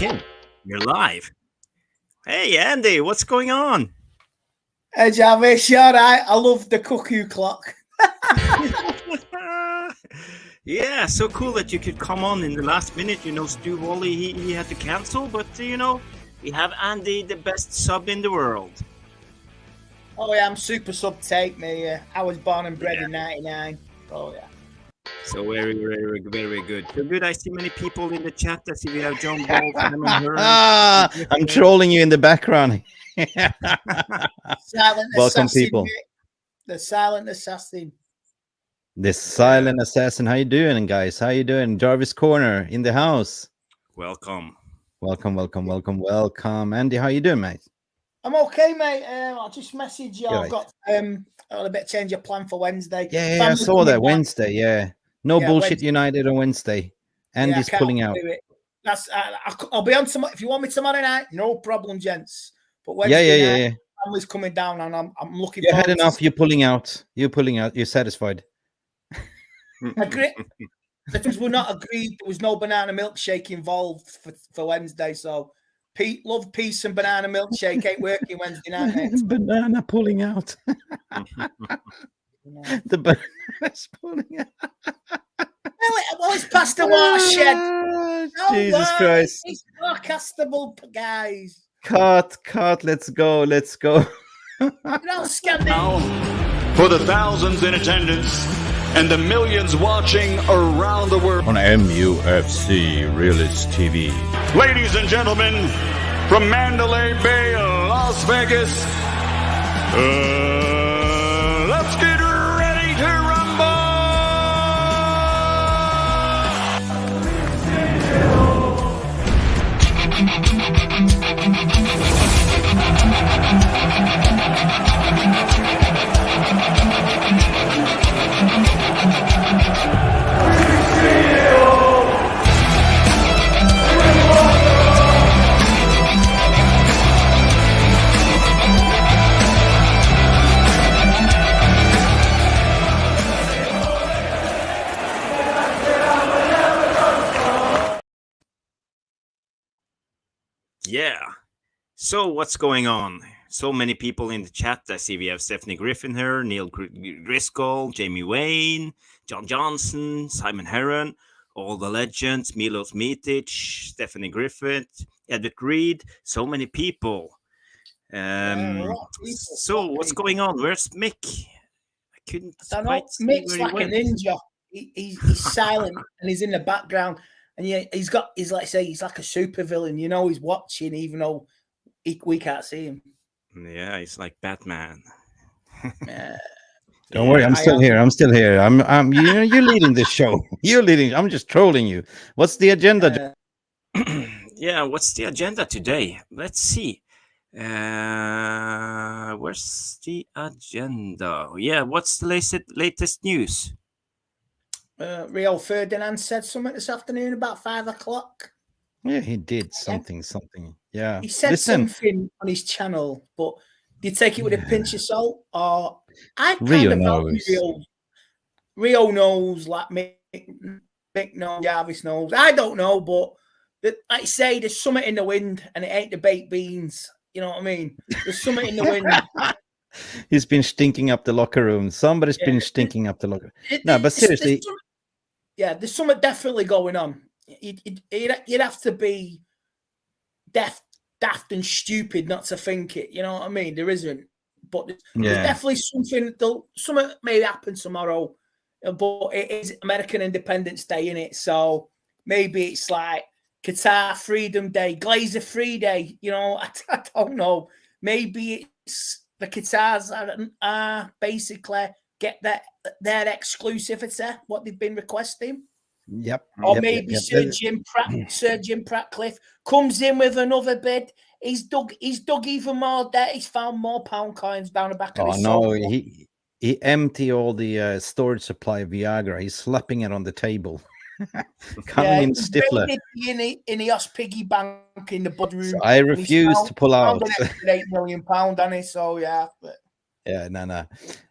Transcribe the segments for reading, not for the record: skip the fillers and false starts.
in. You're live. Hey, Andy, what's going on? Hey, Jarvis, you all right? I love the cuckoo clock. Yeah, so cool that you could come on in the last minute. Stu Wally, he had to cancel, but, we have Andy, the best sub in the world. Oh, yeah, I'm super sub Tate, me. I was born and bred in 99. Oh, yeah. So very, very, very good. So good. I see many people in the chat. I see we have John Ball. I'm trolling you in the background. Silent Welcome, assassin, people. mate. The silent assassin. The silent assassin. How you doing, guys? How you doing? Jarvis Corner in the house. Welcome. Welcome. Andy, how you doing, mate? I'm okay, mate. I'll just message you. Yeah, I've got a bit of change of plan for Wednesday. Yeah, I saw that Wednesday. Yeah, no bullshit. Wednesday. United on Wednesday. Andy's pulling out. That's I'll be on tomorrow. If you want me tomorrow night, no problem, gents. But Wednesday night, family's coming down, and I'm looking. You had enough. You're pulling out. You're satisfied. Agree. If we're not agreed, there was no banana milkshake involved for Wednesday. So, love, peace, and banana milkshake ain't working Wednesday night, mate. Banana pulling out. The banana's pulling out. Well, it's past the watershed. Jesus Christ. It's forecastable, guys. Cut. Let's go. Scandal. For the thousands in attendance and the millions watching around the world On Mufc Realist TV. Ladies and gentlemen, from Mandalay Bay, Las Vegas, let's get ready to rumble! Yeah. So what's going on? So many people in the chat. I see we have Stephanie Griffin here, Neil Driscoll, Jamie Wayne, John Johnson, Simon Heron, all the legends, Milos Mitic, Stephanie Griffith, Edward Reed. So many people. So what's going on? Where's Mick? I couldn't quite see Mick's where like a ninja. He's silent and he's in the background. And yeah, he's like a super villain. He's watching even though we can't see him. Yeah, he's like Batman. Don't worry, I'm still here. I'm you're leading this show. You're leading. I'm just trolling you. What's the agenda? Yeah, what's the agenda today? Let's see. Where's the agenda? Yeah, what's the latest news? Rio Ferdinand said something this afternoon about 5 o'clock. Yeah, he did something. Yeah, he said something on his channel, but do you take it with a pinch of salt? Or I kind of felt Rio knows, like Mick knows, Jarvis knows. I don't know, but like I say, there's something in the wind, and it ain't the baked beans. You know what I mean? There's something in the wind. He's been stinking up the locker room. Somebody's been stinking up the locker. No, but seriously. There's something definitely going on. You'd have to be daft and stupid not to think it. You know what I mean? There isn't. But there's definitely something may happen tomorrow. But it is American Independence Day, innit? So maybe it's like Qatar Freedom Day, Glazer Free Day. I don't know. Maybe it's the Qatars are basically get their exclusivity, what they've been requesting. Yep. Or maybe Sir Jim Pratcliffe comes in with another bid. He's dug even more debt. He's found more pound coins down the back of his soul. He emptied all the storage supply of Viagra. He's slapping it on the table. Coming in Stifler. In the Os piggy bank in the bedroom. So I refuse to pull out. £8 million, and so yeah. But Yeah, no.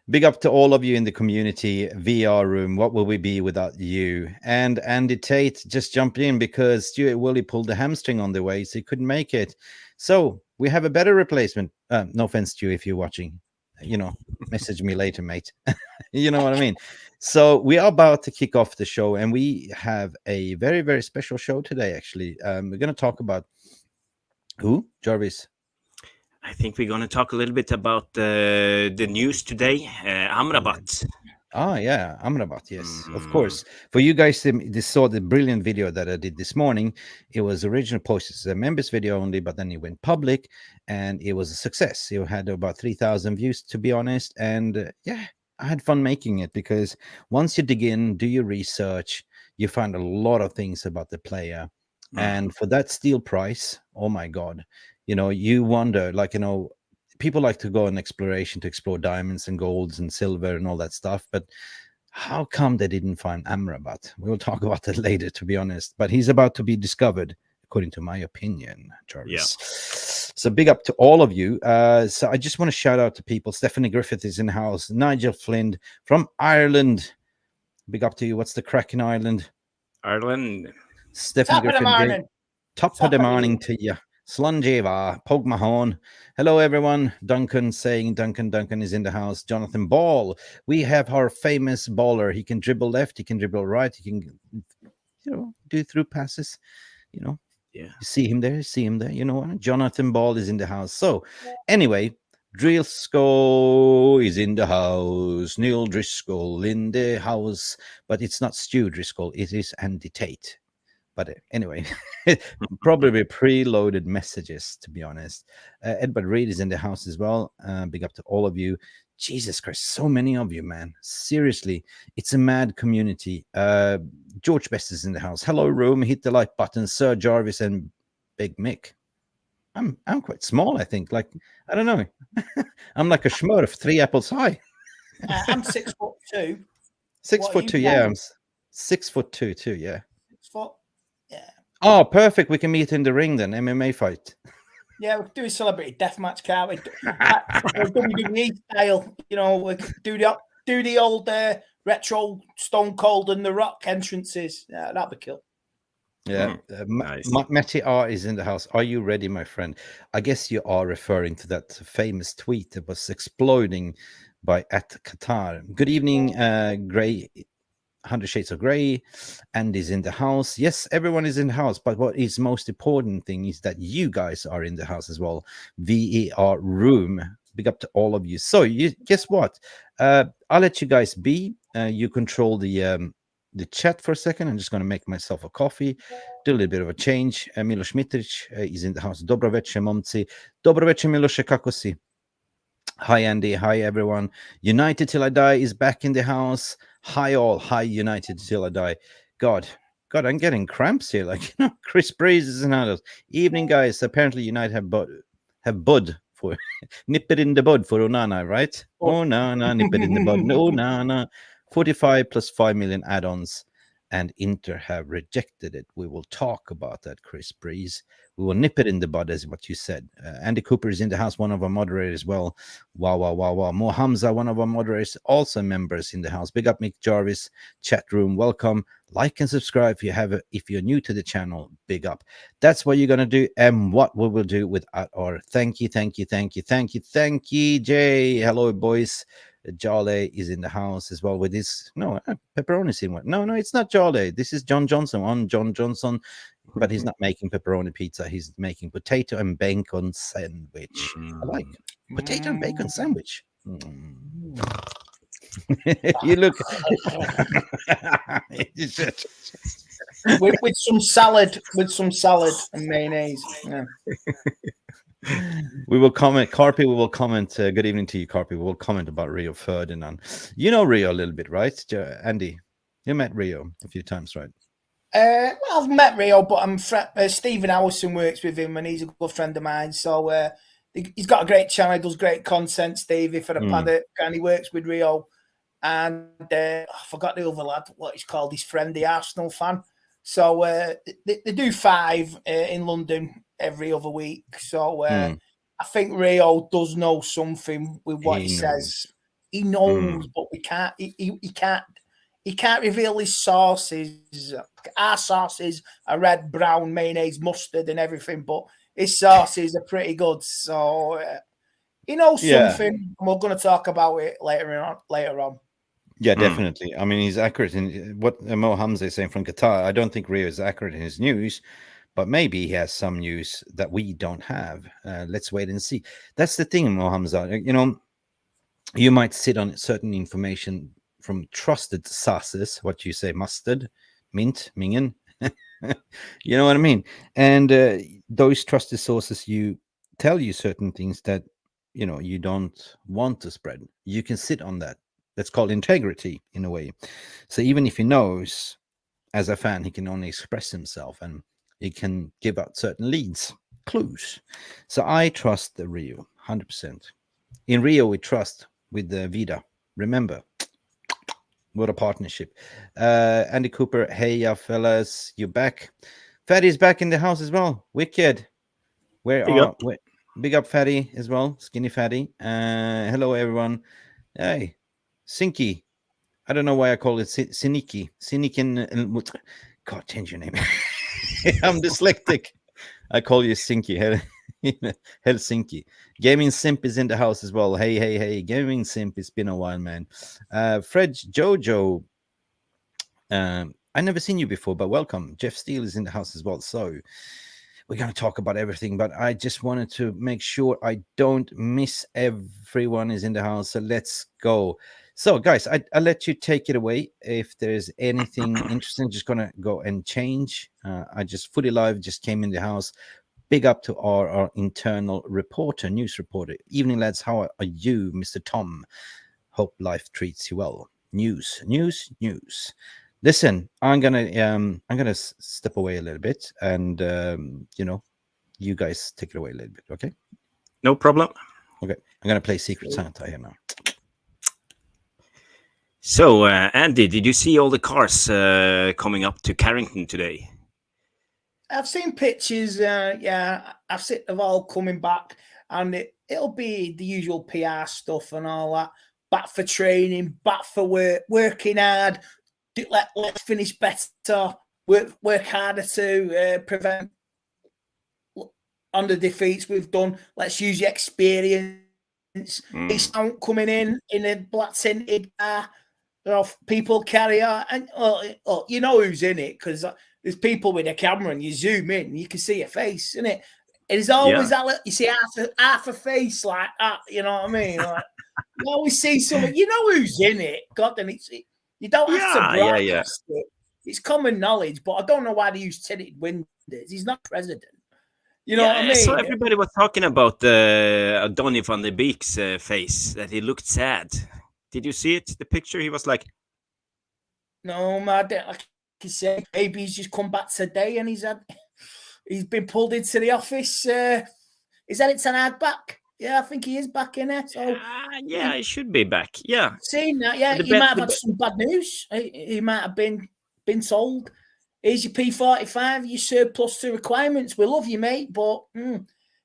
Big up to all of you in the community. VAR Room, what will we be without you? And Andy Tate just jumped in because Stuart Willie pulled the hamstring on the way, so he couldn't make it. So we have a better replacement. No offense, Stu, if you're watching. Message me later, mate. You know what I mean? So we are about to kick off the show, and we have a very, very special show today, actually. We're going to talk about who? Jarvis? I think we're going to talk a little bit about the news today. Amrabat. Yeah, Amrabat, yes, of course. For you guys that saw the brilliant video that I did this morning, it was originally posted as a members video only, but then it went public, and it was a success. It had about 3,000 views, to be honest, and I had fun making it because once you dig in, do your research, you find a lot of things about the player, and for that steel price, oh my God, you wonder, people like to go on exploration to explore diamonds and golds and silver and all that stuff. But how come they didn't find Amrabat? We'll talk about that later, to be honest. But he's about to be discovered, according to my opinion, Jarvis. Yeah. So big up to all of you. So I just want to shout out to people. Stephanie Griffith is in the house. Nigel Flynn from Ireland. Big up to you. What's the crack in Ireland? Ireland. Stephanie Griffith. Top of the morning to you. Slunjeva, Pog Mahon. Hello, everyone. Duncan is in the house. Jonathan Ball. We have our famous baller. He can dribble left. He can dribble right. He can, do through passes. Yeah. You see him there. You know what? Jonathan Ball is in the house. So, anyway, Driscoll is in the house. Neil Driscoll in the house. But it's not Stu Driscoll. It is Andy Tate. But anyway, probably preloaded messages, to be honest. Edward Reed is in the house as well. Big up to all of you. Jesus Christ, so many of you, man. Seriously, it's a mad community. George Best is in the house. Hello, room. Hit the like button, Sir Jarvis and Big Mick. I'm quite small, I think. I don't know. I'm like a Smurf, 3 apples high. I'm 6'2". 6'2", yeah. I'm 6'2" too, yeah. 6 foot. Yeah. Oh, perfect. We can meet in the ring then. MMA fight. Yeah, we could do a celebrity deathmatch, can't we? WWE style, we could do the old retro Stone Cold and The Rock entrances. Yeah, that'd be cool. Yeah. Nice. Matty R is in the house. Are you ready, my friend? I guess you are referring to that famous tweet that was exploding by @Qatar. Good evening, Gray. 100 Shades of Grey, Andy's in the house. Yes, everyone is in the house, but what is most important thing is that you guys are in the house as well. VAR Room. Big up to all of you. So guess what? I'll let you guys be. You control the chat for a second. I'm just going to make myself a coffee, do a little bit of a change. Miloš Mitric is in the house. Dobro večer, momci. Dobro večer, Miloše, kako si? Hi, Andy. Hi, everyone. United Till I Die is back in the house. Hi, all. Hi, United Till I Die. God, I'm getting cramps here. Chris Breeze is in house. Evening, guys. Apparently, United have bud for nip it in the bud for Onana, right? Onana, nip it in the bud. No, Onana. 45 plus 5 million add-ons, and Inter have rejected it. We will talk about that, Chris Breeze. We will nip it in the bud, as what you said. Andy Cooper is in the house, one of our moderators as well. Wow. Mo Hamza, one of our moderators, also members in the house. Big up, Mick Jarvis, chat room. Welcome. Like and subscribe if you're new to the channel. Big up. That's what you're going to do, and what we will do with our thank you, Jay. Hello, boys. Jale is in the house as well with his pepperoni in one. No, it's not Jale. This is John Johnson, but he's not making pepperoni pizza. He's making potato and bacon sandwich. I like potato and bacon sandwich. You look with some salad and mayonnaise. Yeah. We will comment. Carpi, we will comment. Good evening to you, Carpi. We will comment about Rio Ferdinand. You know Rio a little bit, right, Andy? You met Rio a few times, right? Well, I've met Rio, but Stephen Allison works with him, and he's a good friend of mine. So he's got a great channel. He does great content, Stevie, for the paddock, and he works with Rio. And I forgot the other lad, what he's called, his friend, the Arsenal fan. So they do 5 in London every other week. So I think Rio does know something with what he says. He knows, but we can't. He can't reveal his sources. Our sources are red, brown, mayonnaise, mustard, and everything. But his sources are pretty good. So he knows something. And we're going to talk about it later on. Yeah, definitely. I mean, he's accurate in what Mo Hamza is saying from Qatar. I don't think Rio is accurate in his news, but maybe he has some news that we don't have. Let's wait and see. That's the thing, Mo Hamza. You know, you might sit on certain information from trusted sources. What you say, mustard, mint, mingen. You know what I mean? And those trusted sources, you tell you certain things that, you know, you don't want to spread. You can sit on that. That's called integrity in a way. So even if he knows, as a fan, he can only express himself and he can give out certain leads, clues. So I trust the Rio 100%. In Rio, we trust with the Vida. Remember, what a partnership. Andy Cooper, hey, ya fellas, you back? Fatty's back in the house as well. Wicked. Big up Fatty as well. Skinny Fatty. Hello, everyone. Hey. Sinky. I don't know why I call it Siniki. Sinikin. God, change your name. I'm dyslexic. I call you Sinky. Helsinki. Gaming Simp is in the house as well. Hey. Gaming Simp, it's been a while, man. Fred Jojo. I never seen you before, but welcome. Jeff Steele is in the house as well. So we're going to talk about everything, but I just wanted to make sure I don't miss. Everyone is in the house. So let's go. So, guys, I'll let you take it away. If there's anything interesting, just going to go and change. I just fully live, just came in the house. Big up to our internal reporter, news reporter. Evening, lads. How are you, Mr. Tom? Hope life treats you well. News. Listen, I'm gonna step away a little bit, and you know, you guys take it away a little bit, okay? No problem. Okay, I'm gonna play Secret Santa here now. So, Andy, did you see all the cars coming up to Carrington today? I've seen pictures. I've seen them all coming back, and it'll be the usual PR stuff and all that. Back for training, back for work, working hard. Let's finish better. Work harder to prevent on the defeats we've done. Let's use the experience. It's not coming in a black tinted car. People carrier, and you know who's in it because there's people with a camera and you zoom in, you can see a face, isn't it? It's always that you see half a face like that. You know what I mean? Like, you always see someone. You know who's in it. God, and you don't have to broadcast it. It's common knowledge, but I don't know why they use tinted windows. He's not president. You know what I mean? So everybody was talking about Donny van der Beek's face, that he looked sad. Did you see it? The picture? He was like, no, man. Like he said, maybe he's just come back today and he's been pulled into the office. Is Eric Ten Hag back? Yeah, I think he is back in there. So yeah, he should be back. Yeah, seen that. Yeah, he might have had some bad news. He might have been told, "Here's your P45, you surplus to requirements. We love you, mate, but."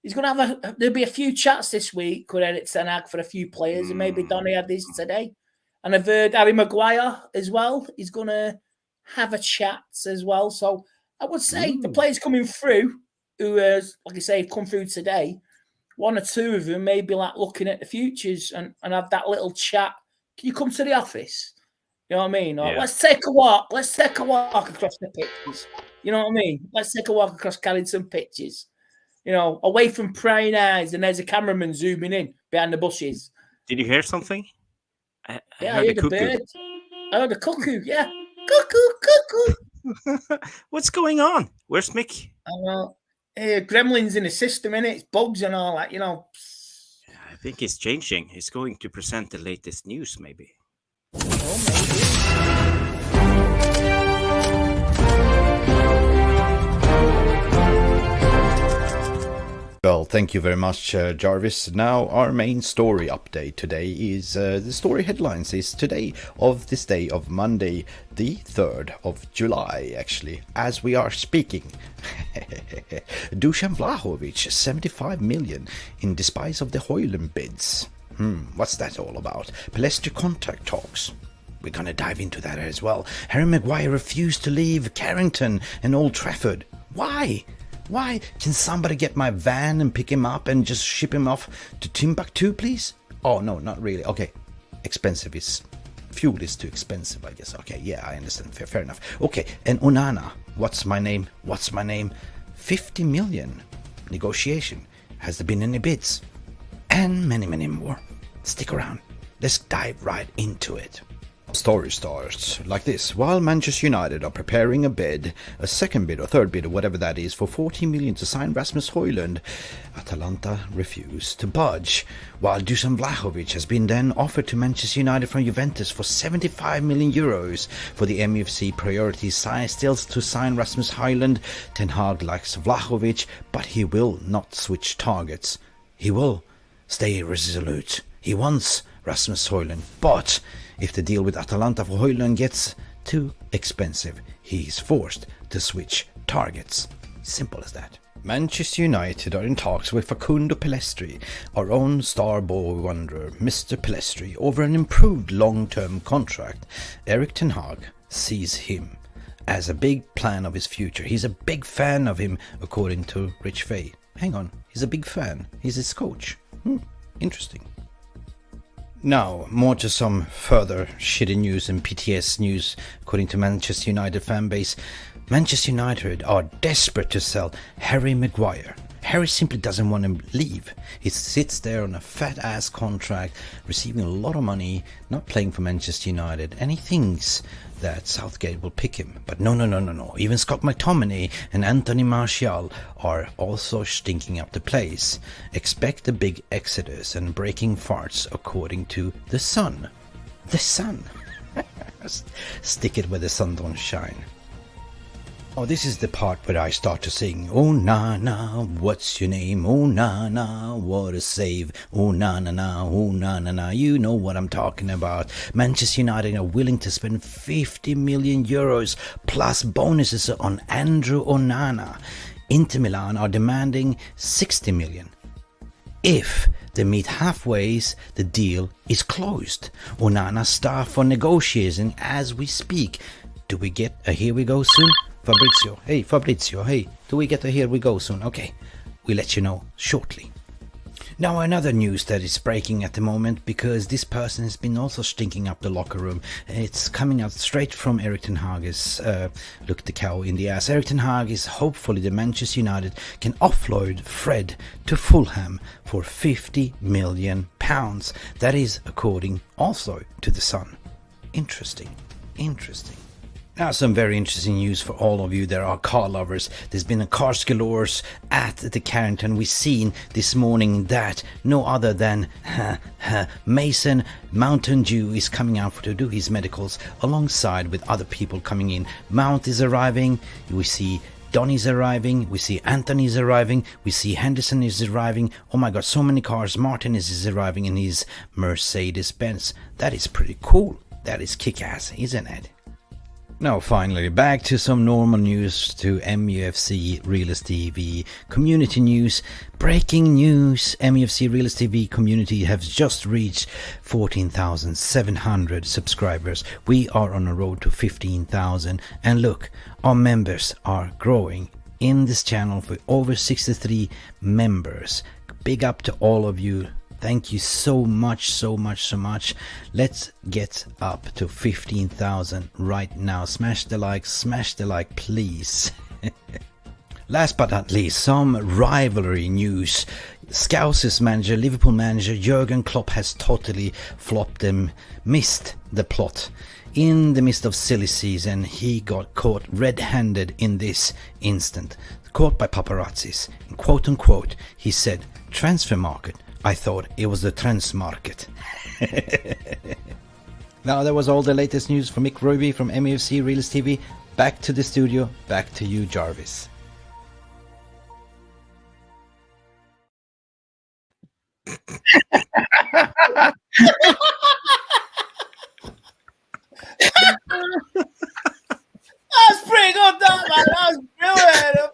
He's going to have there'll be a few chats this week with Eric Ten Hag for a few players, and maybe Donny had this today. And I've heard Harry Maguire as well. He's going to have a chat as well. So I would say the players coming through, who, like I say, have come through today, one or two of them may be like looking at the futures and have that little chat. Can you come to the office? You know what I mean? Or, let's take a walk. Let's take a walk across the pitches. You know what I mean? Let's take a walk across Carrington pitches. You know, away from prying eyes, and there's a cameraman zooming in behind the bushes. Did you hear something? I heard a bird. I heard a cuckoo, yeah. Cuckoo. What's going on? Where's Mick? Gremlins in the system, innit? It's bugs and all that, you know. I think he's changing. He's going to present the latest news, maybe. Oh, maybe. thank you very much, Jarvis. Now, our main story update today is the story headlines is today of this day of Monday, the 3rd of July, actually, as we are speaking. Dusan Vlahović, 75 million in despite of the Højlund bids. What's that all about? Pellistri contract talks. We're gonna dive into that as well. Harry Maguire refused to leave Carrington and Old Trafford. Why? Why? Can somebody get my van and pick him up and just ship him off to Timbuktu, please? Oh, no, not really. Okay. Expensive is... Fuel is too expensive, I guess. Okay, yeah, I understand. Fair enough. Okay, and Onana. What's my name? 50 million. Negotiation. Has there been any bids? And many, many more. Stick around. Let's dive right into it. Story starts like this. While Manchester United are preparing a bid, a second bid or third bid or whatever that is, for 40 million to sign Rasmus Højlund, Atalanta refused to budge. While Dusan Vlahović has been then offered to Manchester United from Juventus for 75 million euros for the MUFC priority still to sign Rasmus Højlund. Ten Hag likes Vlahović, but he will not switch targets. He will stay resolute. He wants Rasmus Højlund, but if the deal with Atalanta for Højlund gets too expensive, he is forced to switch targets. Simple as that. Manchester United are in talks with Facundo Pellistri, our own star boy wonder, Mr. Pellistri, over an improved long-term contract. Erik ten Hag sees him as a big plan of his future. He's a big fan of him, according to Rich Fay. Hang on, he's a big fan. He's his coach. Interesting. Now, more to some further shitty news and PTS news. According to Manchester United fanbase, Manchester United are desperate to sell Harry Maguire. Harry simply doesn't want to leave. He sits there on a fat-ass contract, receiving a lot of money, not playing for Manchester United, and he thinks that Southgate will pick him. But no. Even Scott McTominay and Anthony Martial are also stinking up the place. Expect a big exodus and breaking farts, according to The Sun. The Sun. Stick it where the sun don't shine. Oh, this is the part where I start to sing. Oh, na, what's your name? Oh, na, what a save. Oh, na, oh, na. You know what I'm talking about. Manchester United are willing to spend 50 million euros plus bonuses on Andrew Onana. Inter Milan are demanding 60 million. If they meet halfway, the deal is closed. Onana staff for negotiating as we speak. Do we get a here we go soon? Fabrizio, hey, do we get a here we go soon? Okay, we'll let you know shortly. Now, another news that is breaking at the moment, because this person has been also stinking up the locker room. It's coming out straight from Erik ten Hag's look the cow in the ass. Erik ten Hag is hopefully the Manchester United can offload Fred to Fulham for £50 million. That is according also to The Sun. Interesting. Now, some very interesting news for all of you. There are car lovers. There's been a cars galore at the Carrington. We've seen this morning that no other than Mason Mountain Dew is coming out to do his medicals alongside with other people coming in. Mount is arriving. We see Donny's arriving. We see Anthony's arriving. We see Henderson is arriving. Oh my god, so many cars. Martin is arriving in his Mercedes-Benz. That is pretty cool. That is kick-ass, isn't it? Now, finally, back to some normal news, to MUFC Realist TV community news. Breaking news: MUFC Realist TV community has just reached 14,700 subscribers. We are on a road to 15,000, and look, our members are growing in this channel for over 63 members. Big up to all of you. Thank you so much. Let's get up to 15,000 right now. Smash the like, please. Last but not least, some rivalry news. Scousers manager, Liverpool manager Jurgen Klopp has totally flopped and missed the plot. In the midst of silly season, he got caught red-handed in this instant. Caught by paparazzis. Quote unquote, he said, "Transfer market. I thought it was the trans market." Now, that was all the latest news from Mick Ruby from MUFC Realist TV. Back to the studio, back to you, Jarvis. That's pretty good, that man. That's brilliant.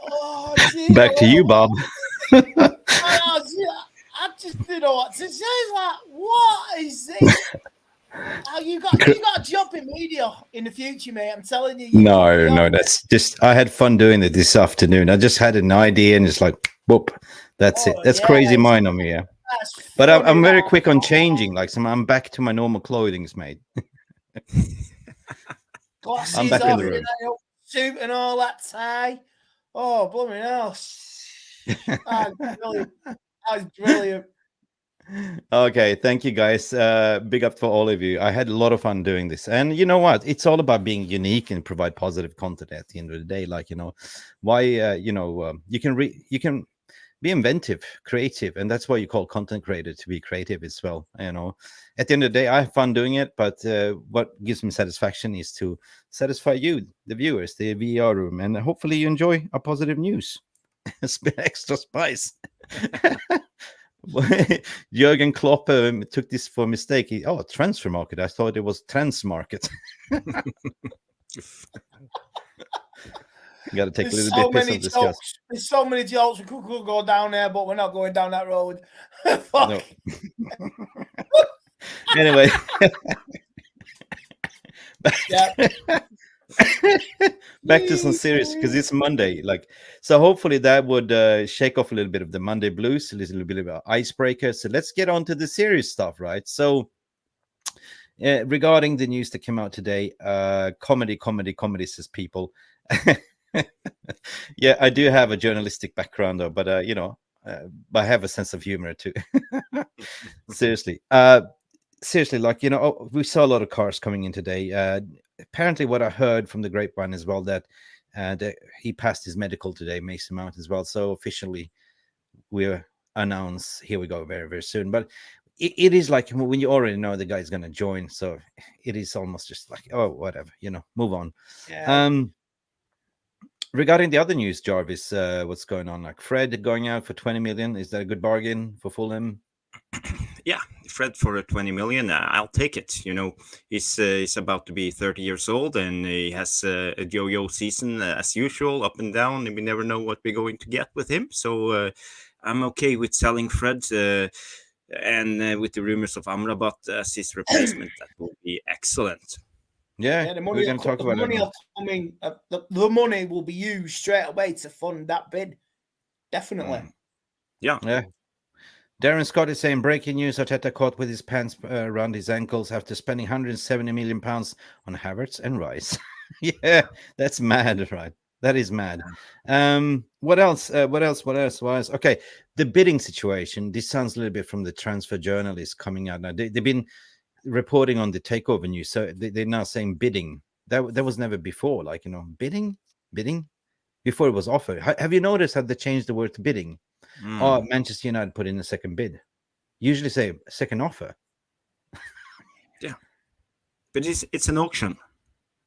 Oh, gee, Back to you, Bob. I just don't know what to say. It's like, what is this? Oh, you got a job in media in the future, mate. I'm telling you. No, that's just. I had fun doing it this afternoon. I just had an idea, and it's like, whoop, that's it. That's crazy mind on me, yeah. But I'm very quick on changing. Like, I'm back to my normal clothings, mate. Glasses I'm back in the off, room. Suit and all that tie. Oh, blooming hell. That was brilliant. Okay, thank you guys. Big up for all of you. I had a lot of fun doing this, and you know what? It's all about being unique and provide positive content at the end of the day. Like, why you can be inventive, creative, and that's why you call content creator to be creative as well. At the end of the day, I have fun doing it, but what gives me satisfaction is to satisfy you, the viewers, the VAR room, and hopefully you enjoy our positive news. It's been extra spice. Jurgen Klopp took this for a mistake. Transfer market. I thought it was trans market. Got to take a little bit piss of discuss. There's so many jokes we could go down there, but we're not going down that road. No. Anyway. Back to some serious, because it's Monday. So hopefully that would shake off a little bit of the Monday blues, a little bit of an icebreaker. So let's get on to the serious stuff, right? So regarding the news that came out today, comedy, says people. Yeah, I do have a journalistic background, though, but I have a sense of humor too. Seriously, we saw a lot of cars coming in today. Apparently, what I heard from the grapevine as well, that he passed his medical today, Mason Mount as well. So officially, we'll announce. Here we go, very, very soon. But it is like when you already know the guy's going to join, so it is almost just like, oh, whatever, move on. Yeah. Regarding the other news, Jarvis, what's going on? Like Fred going out for 20 million. Is that a good bargain for Fulham? Yeah, Fred for 20 million. I'll take it. He's about to be 30 years old, and he has a yo-yo season as usual, up and down, and we never know what we're going to get with him. So I'm okay with selling Fred, and with the rumors of Amrabat as his replacement, that will be excellent. Yeah, the money we're going to talk about it. The money will be used straight away to fund that bid. Definitely. Yeah. Darren Scott is saying, breaking news, Tate caught with his pants around his ankles after spending £170 million on Havertz and Rice. Yeah, that's mad, right? That is mad. What else? Okay, the bidding situation. This sounds a little bit from the transfer journalists coming out now. They've been reporting on the takeover news, so they're now saying bidding. That was never before, bidding before it was offered. Have you noticed how they changed the word to bidding? Manchester United put in a second bid. Usually say second offer. Yeah, but it's an auction.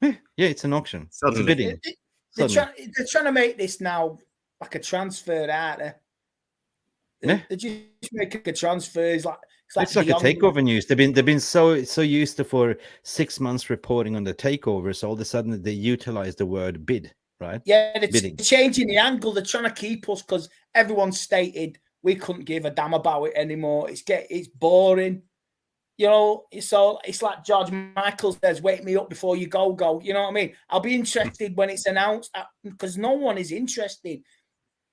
Yeah, it's an auction. It's a bidding. They're trying to make this now like a transfer, aren't they? Yeah. They just make a transfer. It's like a takeover news. They've been so used to for 6 months reporting on the takeover, so all of a sudden they utilize the word bid, right? Yeah, they're changing the angle. They're trying to keep us because everyone stated we couldn't give a damn about it anymore. It's boring. So it's like George Michael says, "Wake me up before you go." You know what I mean? I'll be interested when it's announced because no one is interested.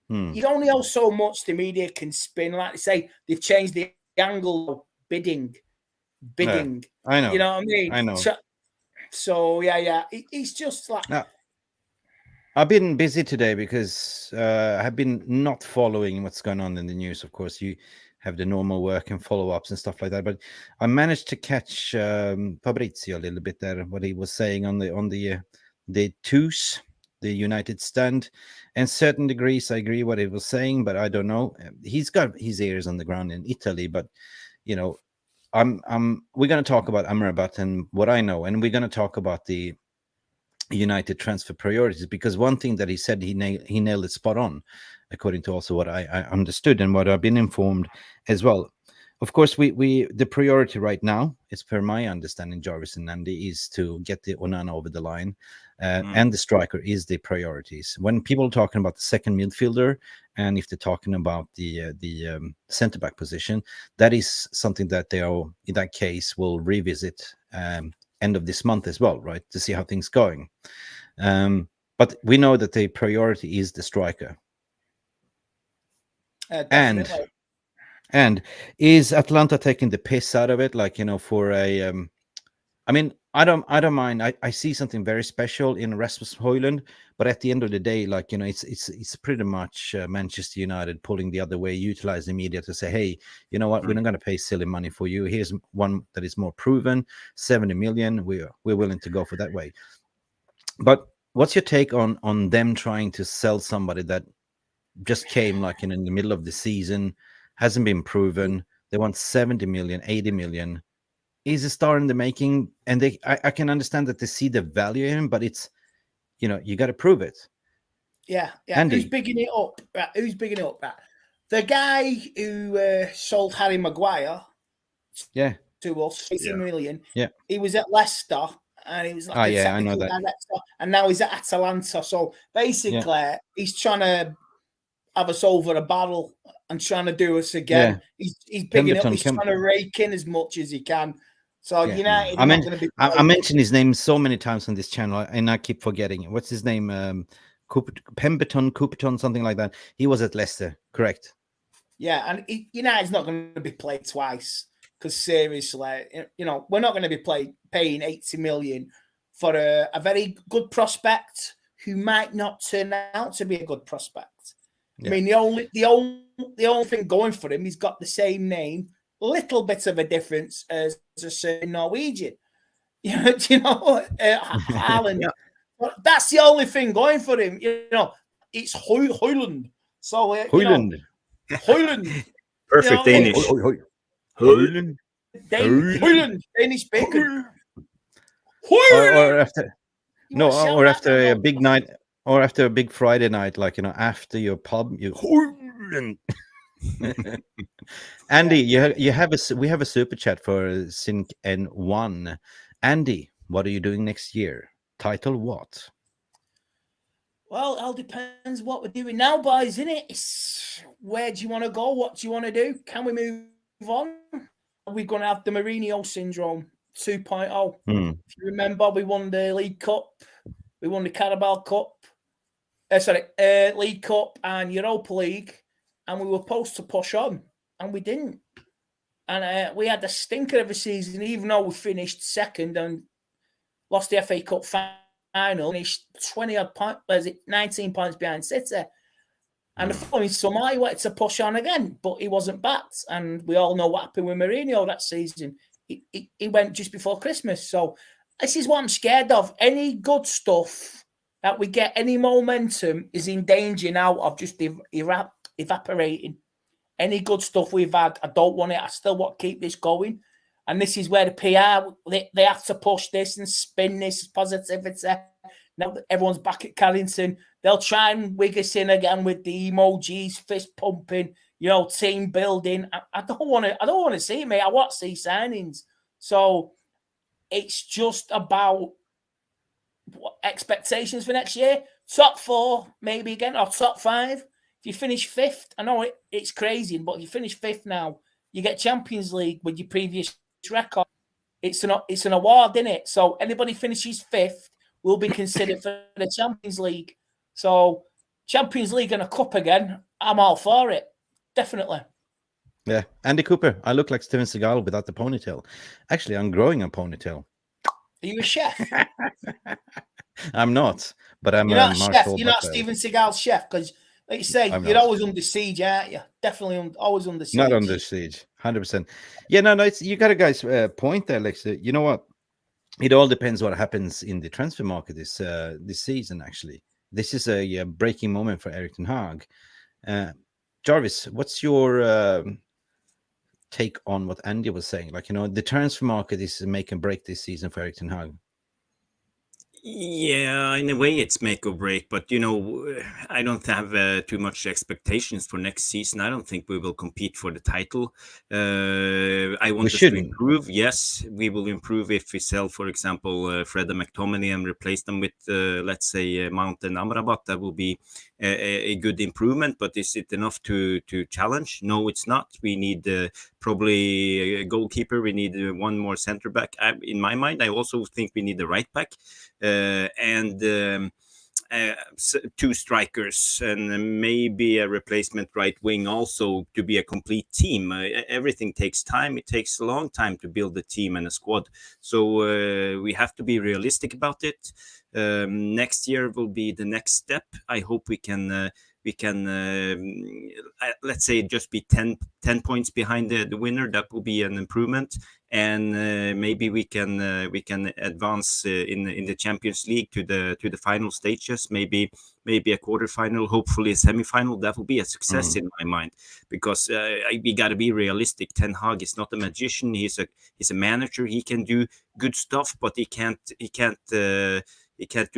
You only know so much the media can spin. Like they say, they've changed the angle. Bidding. Yeah, I know. You know what I mean? I know. So yeah. It's just like. I've been busy today because I have been not following what's going on in the news. Of course, you have the normal work and follow-ups and stuff like that. But I managed to catch Fabrizio a little bit there, what he was saying on the twos, the United stand. In certain degrees, I agree what he was saying, but I don't know. He's got his ears on the ground in Italy, but we're going to talk about Amrabat and what I know, and we're going to talk about the United transfer priorities, because one thing that he said, he nailed it spot on, according to also what I understood and what I've been informed as well. Of course, we the priority right now, is per my understanding, Jarvis and Andy, is to get the Onana over the line, and the striker is the priorities. When people are talking about the second midfielder, and if they're talking about the centre back position, that is something that they are, in that case, will revisit end of this month as well, right, to see how things going. But we know that the priority is the striker. And is Atlanta taking the piss out of it? Like, for a, I mean, I don't mind. I see something very special in Rasmus Højlund, but at the end of the day, like, it's pretty much Manchester United pulling the other way, utilizing media to say, hey, you know what, we're not going to pay silly money for you. Here's one that is more proven, 70 million. We're willing to go for that way. But what's your take on them trying to sell somebody that just came like in the middle of the season, hasn't been proven? They want 70 million, 80 million. He's a star in the making, and I can understand that they see the value in him, but it's, you got to prove it. Yeah. Andy. Who's bigging it up? Right. Who's bigging it up? Right. The guy who sold Harry Maguire to us, 80 million. Yeah. He was at Leicester, and he was like I know that. director, and now he's at Atalanta. So basically, he's trying to have us over a barrel and trying to do us again. Yeah. He's bigging up. He's trying to rake in as much as he can. So United are not going to be. I mentioned his name so many times on this channel, and I keep forgetting it. What's his name? Pemberton, something like that. He was at Leicester, correct? Yeah, and United's not going to be played twice, because seriously, we're not going to be paying 80 million for a very good prospect who might not turn out to be a good prospect. Yeah. I mean, the only thing going for him, he's got the same name, little bit of a difference as a certain Norwegian. Haaland. Yeah. But that's the only thing going for him. It's Højlund. So Højlund. Højlund. Perfect Danish. Højlund. Højlund. Danish bacon. Or after a big night. Or after a big Friday night, like, after your pub, Andy, we have a super chat for Sync N1. Andy, what are you doing next year? Title what? Well, it all depends what we're doing now, boys, isn't it? It's where do you want to go? What do you want to do? Can we move on? Are we going to have the Mourinho syndrome 2.0? If you remember, we won the League Cup. We won the Carabao Cup. League Cup and Europa League, and we were supposed to push on, and we didn't. And we had a stinker of a season, even though we finished second and lost the FA Cup final, finished 20-odd points, 19 points behind City. And the following summer, he wanted to push on again, but he wasn't backed. And we all know what happened with Mourinho that season. He went just before Christmas. So this is what I'm scared of. Any good stuff that we get, any momentum, is in danger now of just evaporating. Any good stuff we've had, I don't want it. I still want to keep this going. And this is where the PR, they have to push this and spin this positivity. Now that everyone's back at Carrington, they'll try and wig us in again with the emojis, fist pumping, team building. I don't want to see it, mate. I want to see signings. So it's just about expectations for next year. Top 4, maybe again, or top 5. If you finish 5th, I know it's crazy, but if you finish 5th now, you get Champions League with your previous record. It's an award, isn't it? So anybody finishes 5th will be considered for the Champions League. So Champions League and a cup again, I'm all for it. Definitely. Yeah. Andy Cooper, I look like Steven Seagal without the ponytail. Actually, I'm growing a ponytail. Are you a chef? I'm not, but I'm You're not a chef. You're not butter. Steven Seagal's chef, because, like you say, you're always under siege, aren't you? Definitely always under siege. Not under siege, 100%. Yeah, no, it's, you got a guy's point there, Lex. You know what? It all depends what happens in the transfer market this season. Actually, this is a breaking moment for Erik ten Hag. Jarvis, what's your take on what Andy was saying? Like, the transfer market is make and break this season for Erik ten Hag. Yeah, in a way it's make or break, but I don't have too much expectations for next season. I don't think we will compete for the title. I want us to shouldn't. improve. Yes, we will improve if we sell, for example, Fred and McTominay and replace them with, let's say, Mount and Amrabat. That will be a good improvement. But is it enough to challenge? No, it's not. We need probably a goalkeeper. We need one more center back. In my mind, I also think we need a right back. And 2 strikers and maybe a replacement right wing also to be a complete team. Everything takes time. It takes a long time to build a team and a squad. So we have to be realistic about it. Next year will be the next step. I hope we can let's say just be 10 points behind the winner. That will be an improvement, and maybe we can advance in the Champions League to the final stages, maybe a quarterfinal, hopefully a semifinal. That will be a success in my mind, because we got to be realistic. Ten Hag is not a magician. He's a manager. He can do good stuff, but he can't do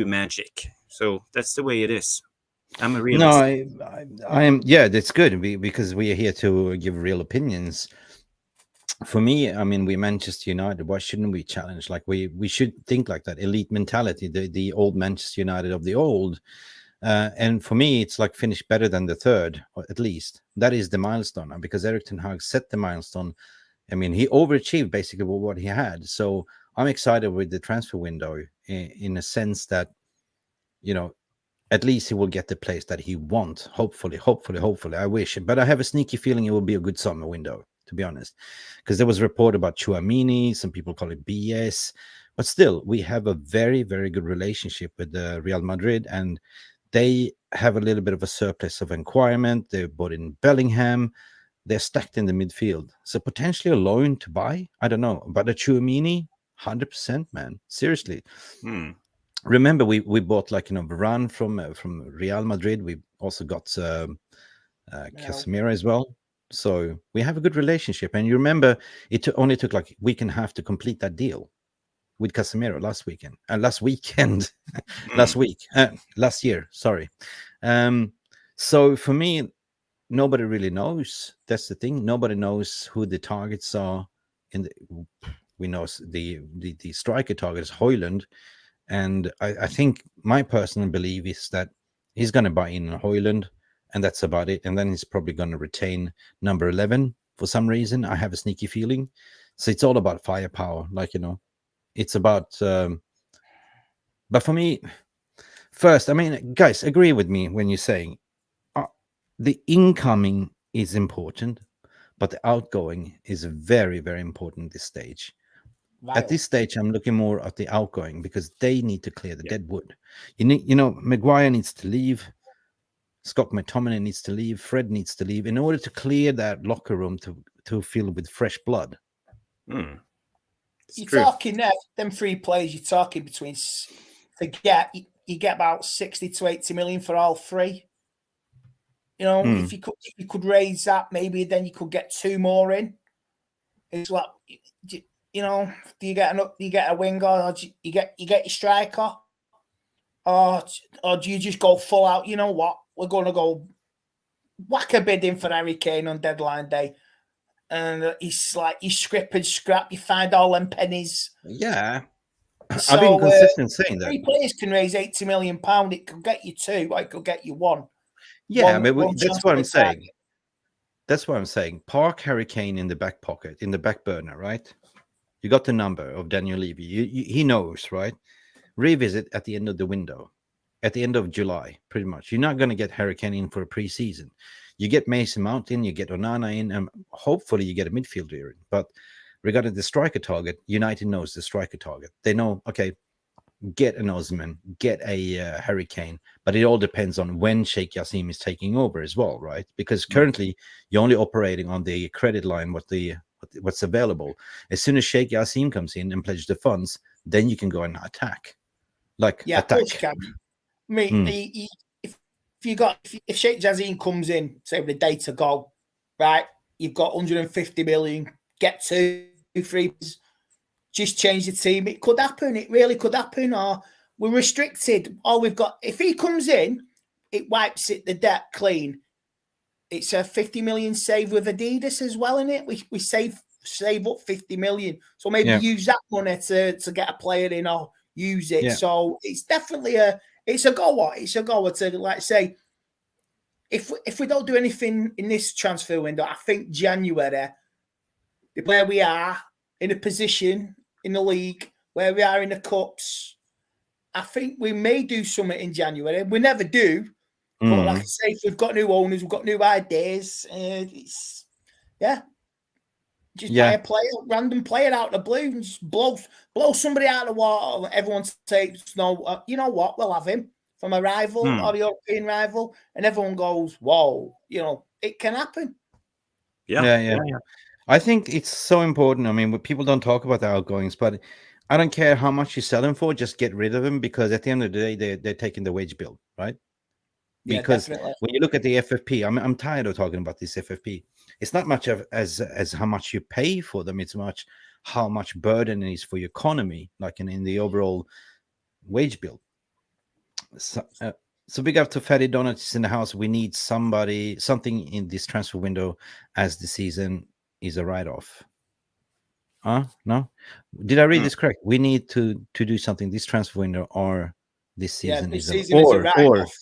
magic. So that's the way it is. I'm a realist. No, I am. Yeah, that's good because we are here to give real opinions. For me, I mean, we're Manchester United. Why shouldn't we challenge? Like we should think like that elite mentality, the old Manchester United of the old. And for me, it's like finish better than the third, or at least that is the milestone. Because Erik ten Hag set the milestone. I mean, he overachieved basically what he had. So I'm excited with the transfer window in a sense that, at least he will get the place that he wants. Hopefully. I wish. But I have a sneaky feeling it will be a good summer window, to be honest. Because there was a report about Tchouaméni. Some people call it BS. But still, we have a very, very good relationship with Real Madrid. And they have a little bit of a surplus of requirement. They bought in Bellingham. They're stacked in the midfield. So potentially a loan to buy. I don't know. But a Tchouaméni, 100%, man. Seriously. Remember, we bought Varane from Real Madrid. We also got Casemiro as well. So we have a good relationship. And you remember, it only took like a week and a half to complete that deal with Casemiro last week, last year. Sorry. So for me, nobody really knows. That's the thing. Nobody knows who the targets are. We know the striker target is Højlund. And I think my personal belief is that he's going to buy in Højlund, and that's about it. And then he's probably going to retain number 11 for some reason. I have a sneaky feeling. So it's all about firepower. It's about... but for me, first, I mean, guys, agree with me when you're saying the incoming is important, but the outgoing is very, very important at this stage. Right. At this stage, I'm looking more at the outgoing because they need to clear the deadwood. Maguire needs to leave. Scott McTominay needs to leave. Fred needs to leave in order to clear that locker room to fill with fresh blood. You're talking there, them 3 players. You're talking between you get about 60 to 80 million for all 3. If you could raise that, maybe then you could get 2 more in. It's like. Do you get a winger, or do you get your striker, or do you just go full out? You know what? We're going to go whack a bid in for Harry Kane on deadline day, and he's like you scrap and scrap. You find all them pennies. Yeah, so, I've been consistent saying that 3 players can raise £80 million. It could get you 2. Or it could get you 1. Yeah, that's what I'm saying. That's what I'm saying. Park Harry Kane in the back pocket, in the back burner, right? You got the number of Daniel Levy. He knows, right? Revisit at the end of the window, at the end of July, pretty much. You're not going to get Harry Kane in for a preseason. You get Mason Mount in, you get Onana in, and hopefully you get a midfielder in. But regarding the striker target, United knows the striker target. They know, okay, get an Osman, get a Harry Kane. But it all depends on when Sheikh Yassim is taking over as well, right? Because currently you're only operating on the credit line, what's available. As soon as Sheikh Yassim comes in and pledges the funds, then you can go and attack. Attack. Of course you can. I mean, if Sheikh Yassim comes in, say with a day to go, right? You've got 150 million. Get 2, 3. Just change the team. It could happen. It really could happen. Or we're restricted. All we've got, if he comes in, it wipes the debt clean. It's a 50 million save with Adidas as well in it. We save up 50 million. So maybe use that money to get a player in or use it. Yeah. So it's definitely it's a goer. It's a goer to, like say, if we don't do anything in this transfer window, I think January, where we are in a position in the league, where we are in the cups, I think we may do something in January. We never do. But like I say, if we've got new owners, we've got new ideas. Just buy a player, random player out of the blue, and just blow somebody out of the water. Everyone takes no. You know what? We'll have him from a rival or a European rival, and everyone goes, "Whoa!" You know, it can happen. Yeah. I think it's so important. I mean, people don't talk about the outgoings, but I don't care how much you sell them for. Just get rid of them, because at the end of the day, they're taking the wage bill, right? Because when you look at the FFP, I'm tired of talking about this FFP. It's not much as how much you pay for them. It's much how much burden it is for your economy, like in the overall wage bill. So big up to Fatty Donuts in the house. We need something in this transfer window, as the season is a write-off. No? Did I read this correct? We need to do something this transfer window, or this season is a write-off.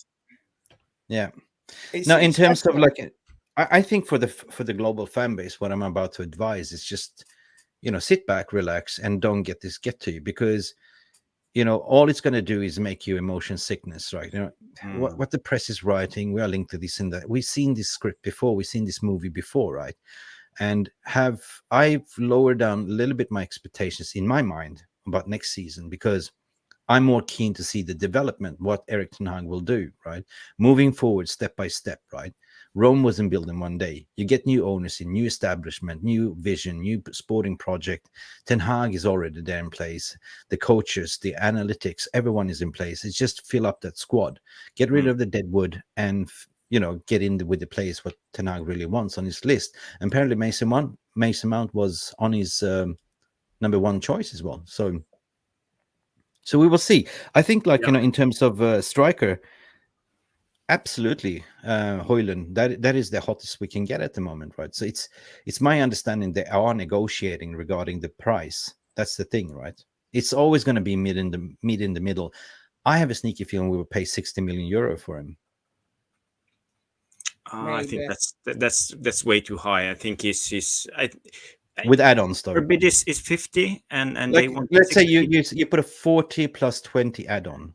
Yeah. Now, in terms of like, I think for the global fan base, what I'm about to advise is just, sit back, relax, and don't get to you, because, all it's going to do is make you emotion sickness, right? What the press is writing, we are linked to this and that. We've seen this script before, we've seen this movie before, right? And I've lowered down a little bit my expectations in my mind about next season, because I'm more keen to see the development, what Erik ten Hag will do, right? Moving forward, step by step, right? Rome wasn't built in one day. You get new owners in, new establishment, new vision, new sporting project. Ten Hag is already there in place. The coaches, the analytics, everyone is in place. It's just fill up that squad. Get rid of the deadwood and, get in with the players what Ten Hag really wants on his list. And apparently Mason Mount was on his number one choice as well. So we will see. I think, in terms of striker, absolutely, Højlund. That is the hottest we can get at the moment, right? So it's my understanding they are negotiating regarding the price. That's the thing, right? It's always going to be mid in the middle. I have a sneaky feeling we will pay 60 million euro for him. I think that's way too high. I think he's with add-ons, though. Our bid is 50, and they want. Let's say you put a 40 plus 20 add-on.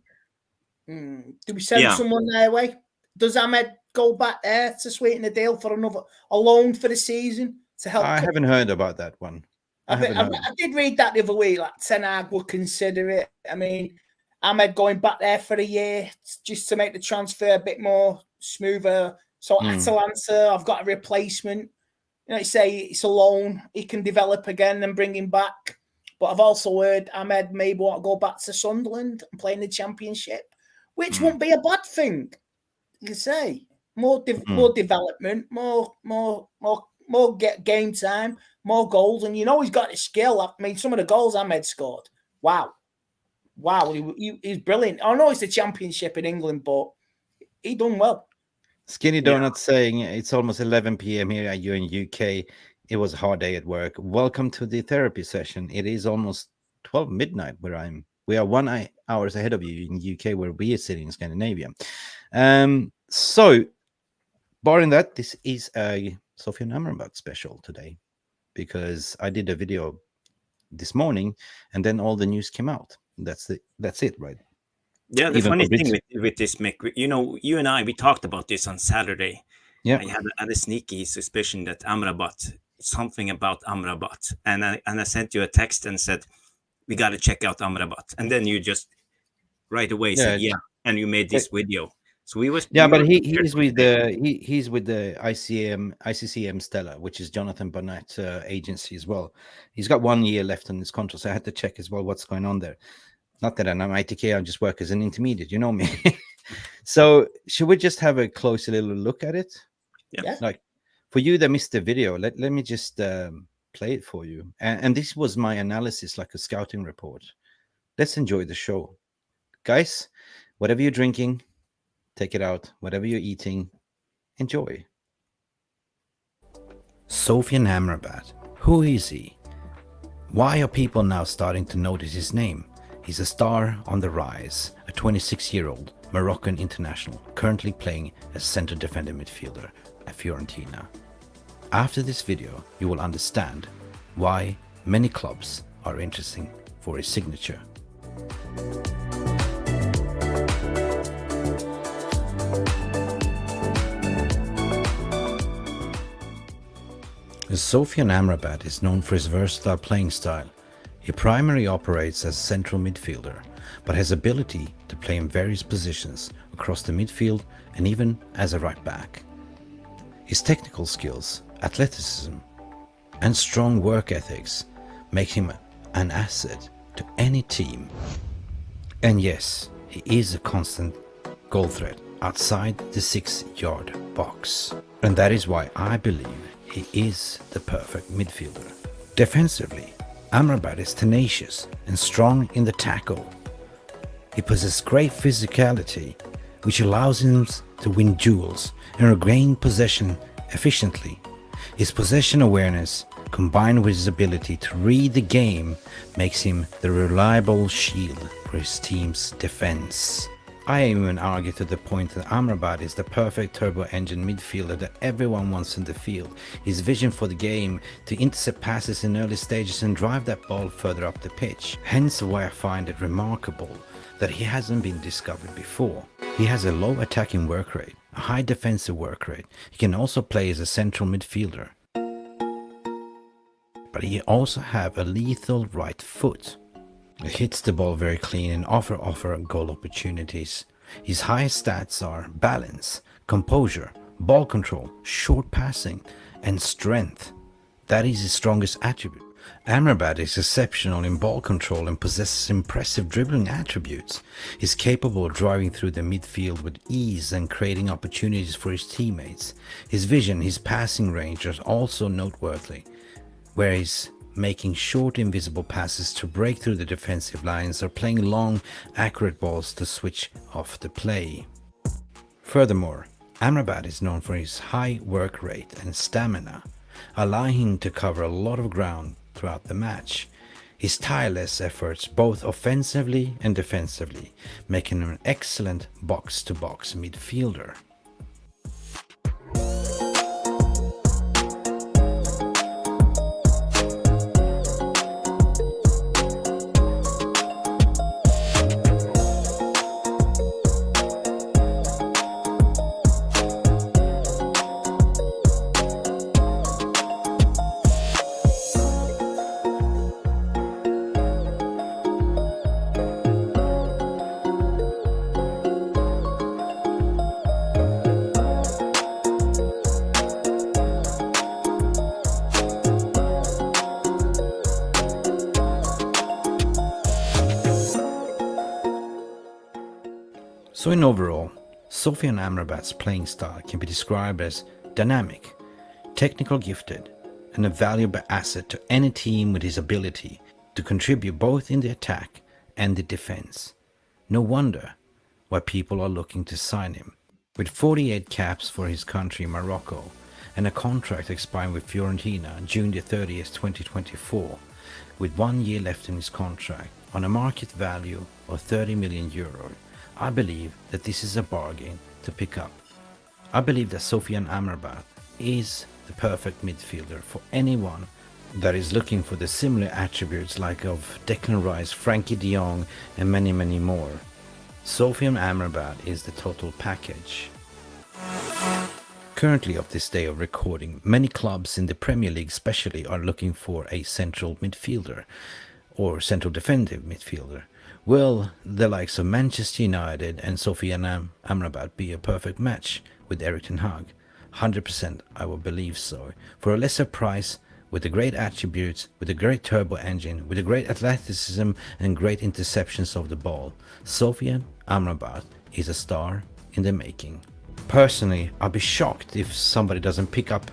Do we send someone their way? Does Ahmed go back there to sweeten the deal for a loan for the season to help? I haven't heard about that one. I did read that the other week. Like Ten Hag would consider it. I mean, Ahmed going back there for a year just to make the transfer a bit more smoother. So Atalanta, I've got a replacement. Say it's a loan, he can develop again and bring him back. But I've also heard Ahmed maybe want to go back to Sunderland and play in the Championship, which won't be a bad thing. You say more development, more game time, more goals, and he's got the skill. I mean, some of the goals Ahmed scored. Wow, he's brilliant. I know it's the Championship in England, but he done well. Skinny Donut saying it's almost 11 p.m. here at you in UK. It was a hard day at work. Welcome to the therapy session. It is almost 12 midnight where I'm. We are 1 hour ahead of you in UK, where we are sitting in Scandinavia. So, barring that, this is a Sofyan Amrabat special today, because I did a video this morning and then all the news came out. That's it, right? Yeah, the funny thing with this, Mick, you and I, we talked about this on Saturday. Yeah, I had a sneaky suspicion that something about Amrabat, and I sent you a text and said, we got to check out Amrabat, and then you just right away said, and you made this video. So but he's with the ICCM Stella, which is Jonathan Burnett agency as well. He's got 1 year left on his contract, so I had to check as well what's going on there. Not that I'm ITK, I just work as an intermediate, you know me. So should we just have a closer little look at it? Yeah. Like for you that missed the video, let me just play it for you. And this was my analysis, like a scouting report. Let's enjoy the show. Guys, whatever you're drinking, take it out. Whatever you're eating, enjoy. Sofyan Amrabat. Who is he? Why are people now starting to notice his name? He's a star on the rise, a 26-year-old Moroccan international, currently playing as center defender midfielder at Fiorentina. After this video, you will understand why many clubs are interested for his signature. Sofyan Amrabat is known for his versatile playing style. He primarily operates as central midfielder, but has ability to play in various positions across the midfield and even as a right back. His technical skills, athleticism, and strong work ethics make him an asset to any team. And yes, he is a constant goal threat outside the 6-yard box. And that is why I believe he is the perfect midfielder. Defensively, Amrabat is tenacious and strong in the tackle. He possesses great physicality, which allows him to win duels and regain possession efficiently. His possession awareness, combined with his ability to read the game, makes him the reliable shield for his team's defense. I even argue to the point that Amrabat is the perfect turbo engine midfielder that everyone wants in the field. His vision for the game to intercept passes in early stages and drive that ball further up the pitch. Hence why I find it remarkable that he hasn't been discovered before. He has a low attacking work rate, a high defensive work rate. He can also play as a central midfielder. But he also has a lethal right foot. He hits the ball very clean and offer goal opportunities. His highest stats are balance, composure, ball control, short passing, and strength. That is his strongest attribute. Amrabat is exceptional in ball control and possesses impressive dribbling attributes. He's capable of driving through the midfield with ease and creating opportunities for his teammates. His vision, his passing range are also noteworthy, where he's making short invisible passes to break through the defensive lines or playing long accurate balls to switch off the play. Furthermore, Amrabat is known for his high work rate and stamina, allowing him to cover a lot of ground throughout the match. His tireless efforts both offensively and defensively make him an excellent box-to-box midfielder. So in overall, Sofyan Amrabat's playing style can be described as dynamic, technical gifted, and a valuable asset to any team with his ability to contribute both in the attack and the defense. No wonder why people are looking to sign him. With 48 caps for his country, Morocco, and a contract expiring with Fiorentina June the 30th, 2024, with 1 year left in his contract on a market value of 30 million euro, I believe that this is a bargain to pick up. I believe that Sofyan Amrabat is the perfect midfielder for anyone that is looking for the similar attributes like of Declan Rice, Frankie de Jong, and many more. Sofyan Amrabat is the total package. Currently, of this day of recording, many clubs in the Premier League especially are looking for a central midfielder or central defensive midfielder. Will the likes of Manchester United and Sofyan Amrabat be a perfect match with Erik ten Hag? 100% I will believe so. For a lesser price, with the great attributes, with a great turbo engine, with a great athleticism and great interceptions of the ball, Sofyan Amrabat is a star in the making. Personally, I'll be shocked if somebody doesn't pick up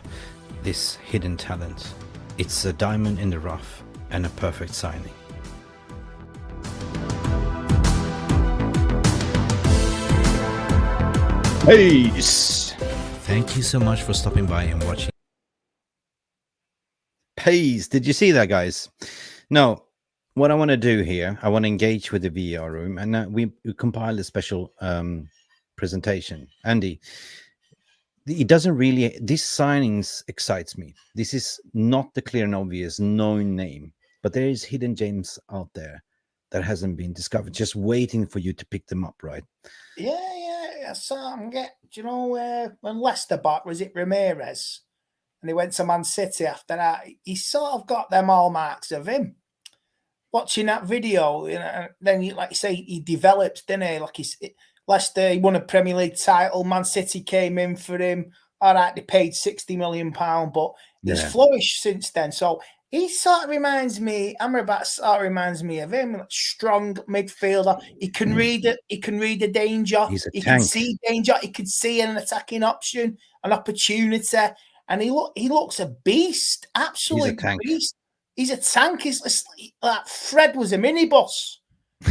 this hidden talent. It's a diamond in the rough and a perfect signing. Peace. Thank you so much for stopping by and watching. Peace. Did you see that, guys? No. What I want to do here, I want to engage with the VAR room, and we compiled a special presentation. Andy, it doesn't really, this signings excites me. This is not the clear and obvious known name, but there is hidden gems out there that hasn't been discovered, just waiting for you to pick them up, right? Yeah. I saw him do you know, when Leicester bought, was it Ramirez? And he went to Man City after that. He sort of got them hallmarks of him. Watching that video, you know, then like you say, he developed, didn't he? Like Leicester, he won a Premier League title. Man City came in for him. All right, they paid £60 million, but he's flourished since then. So he sort of reminds me, Amrabat sort of reminds me of him. Like strong midfielder. He can read it. He can read the danger. He can see danger. He can see an attacking option, an opportunity, and he looks a beast. Absolute beast. He's a tank. He's like Fred was a minibus.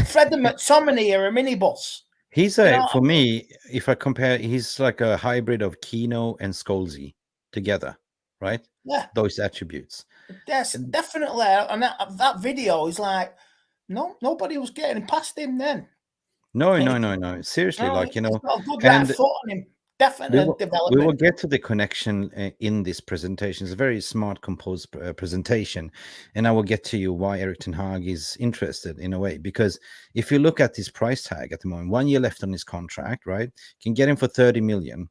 Fred and McTominay are a minibus. He's for me, if I compare, he's like a hybrid of Keno and Scholesy together, right? Yeah. Those attributes. Yes, definitely. And that video is like, nobody was getting past him then. No. Seriously, like, you know. Got a good right foot on him. Definitely developing. We will get to the connection in this presentation. It's a very smart, composed presentation. And I will get to you why Erik ten Hag is interested in a way. Because if you look at this price tag at the moment, 1 year left on his contract, right? You can get him for 30 million.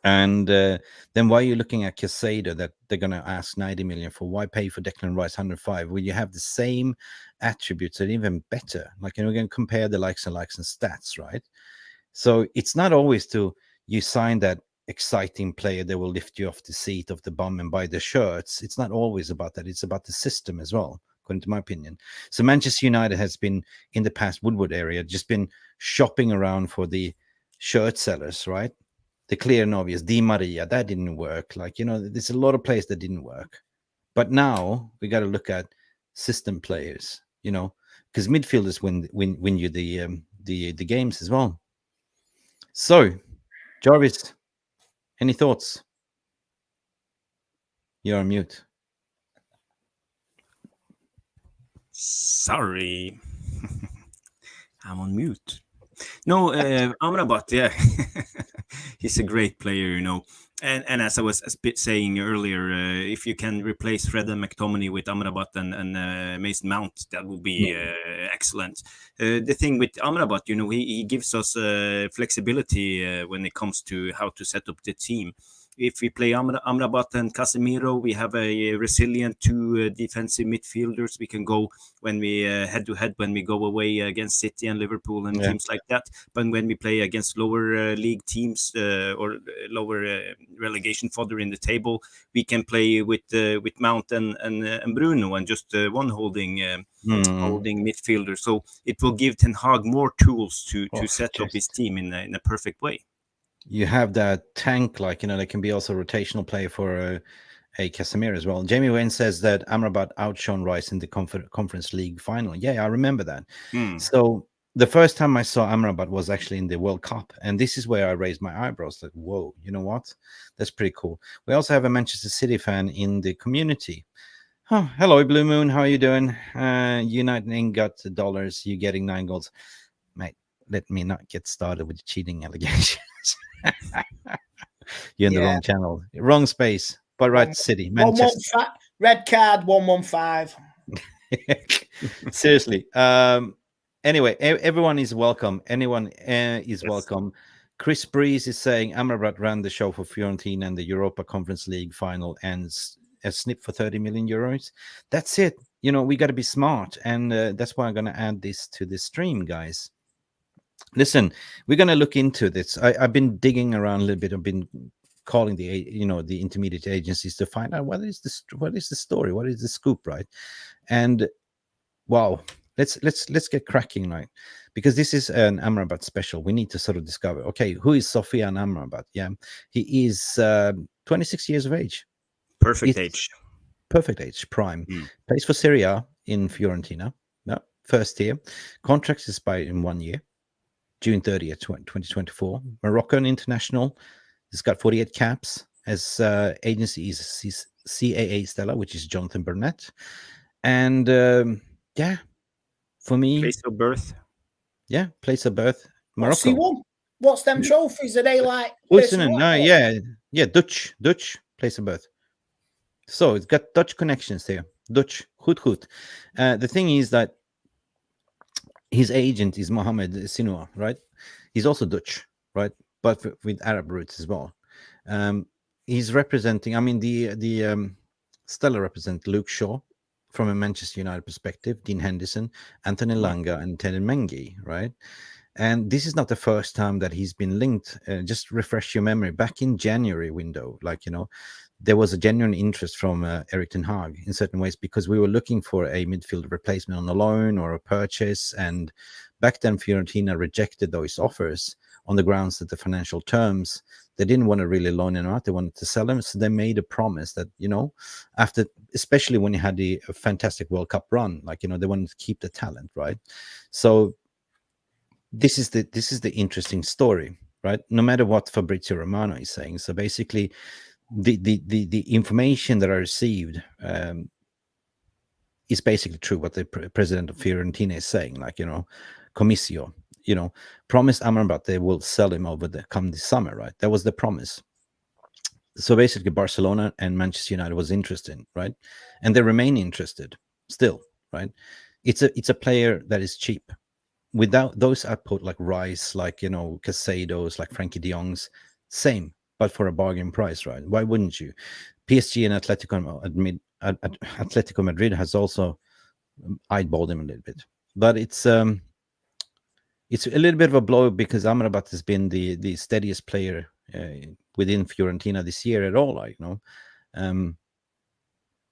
And then why are you looking at Casado that they're going to ask 90 million for? Why pay for Declan Rice 105 when you have the same attributes and even better? Like, and we're going to compare the likes and stats, right? So it's not always you sign that exciting player that will lift you off the seat of the bum and buy the shirts. It's not always about that. It's about the system as well, according to my opinion. So Manchester United has been, in the past Woodward area, just been shopping around for the shirt sellers, right? The clear and obvious, Di Maria, that didn't work. Like, you know, there's a lot of players that didn't work. But now we got to look at system players, you know, because midfielders win you the games as well. So, Jarvis, any thoughts? You're on mute. Sorry. I'm on mute. No, Amrabat, yeah. He's a great player, you know. And as I was saying earlier, if you can replace Fred and McTominay with Amrabat and Mason Mount, that would be excellent. The thing with Amrabat, you know, he gives us flexibility when it comes to how to set up the team. If we play Amrabat and Casemiro, we have a resilient two defensive midfielders. We can go when we head-to-head when we go away against City and Liverpool and teams like that. But when we play against lower league teams or lower relegation fodder in the table, we can play with Mount and Bruno and just one holding midfielder. So it will give Ten Hag more tools to set up his team in a perfect way. You have that tank, like, you know, that can be also a rotational player for a Casemiro as well. Jamie Wayne says that Amrabat outshone Rice in the Conference League final. Yeah, I remember that. So the first time I saw Amrabat was actually in the World Cup. And this is where I raised my eyebrows. Like, whoa, you know what? That's pretty cool. We also have a Manchester City fan in the community. Oh, hello, Blue Moon. How are you doing? United ain't got the dollars. You getting 9 goals. Mate, let me not get started with the cheating allegations. You're in the wrong channel, wrong space, but right city. Manchester. Red card 115. Seriously. Anyway, everyone is welcome. Anyone is welcome. Chris Breeze is saying Amrabat ran the show for Fiorentina and the Europa Conference League final and a snip for 30 million euros. That's it. You know, we got to be smart, and that's why I'm going to add this to the stream, guys. Listen, we're going to look into this. I've been digging around a little bit. I've been calling the intermediate agencies to find out what is the story, what is the scoop, right? And wow, let's get cracking, right? Because this is an Amrabat special. We need to sort of discover, okay, who is Sofyan Amrabat? Yeah, he is 26 years of age. Perfect age, prime. Plays for Serie A in Fiorentina. No, first year. Contract is expired in 1 year. June 30th, 2024. Moroccan international. He's got 48 caps. As agency is CAA Stella, which is Jonathan Burnett. And yeah, for me, place of birth. Yeah, place of birth, Morocco. What's he won? What's them trophies? Are they like? Yeah, Dutch place of birth. So it's got Dutch connections there. Dutch, goed. The thing is that his agent is Mohamed Sinua, right? He's also Dutch, right? But with Arab roots as well. He's representing. I mean, the Stella represent Luke Shaw from a Manchester United perspective, Dean Henderson, Anthony Langa, and Ted Mengi, right? And this is not the first time that he's been linked. Just refresh your memory. Back in January window, there was a genuine interest from Erik ten Hag in certain ways, because we were looking for a midfield replacement on a loan or a purchase. And back then, Fiorentina rejected those offers on the grounds that the financial terms, they didn't want to really loan him out. They wanted to sell him. So they made a promise that, after, especially when he had a fantastic World Cup run, they wanted to keep the talent, right? So this is the interesting story, right? No matter what Fabrizio Romano is saying. So basically, the information that I received is basically true. What the president of Fiorentina is saying, Comissio, promised Amrabat they will sell him over come this summer, right? That was the promise. So basically, Barcelona and Manchester United was interested, right? And they remain interested still, right? It's a player that is cheap. Without those output like Rice, Casados, like Frankie de Jong's, same, but for a bargain price, right? Why wouldn't you? PSG and Atletico Madrid has also eyeballed him a little bit, but it's a little bit of a blow because Amrabat has been the steadiest player within Fiorentina this year at all,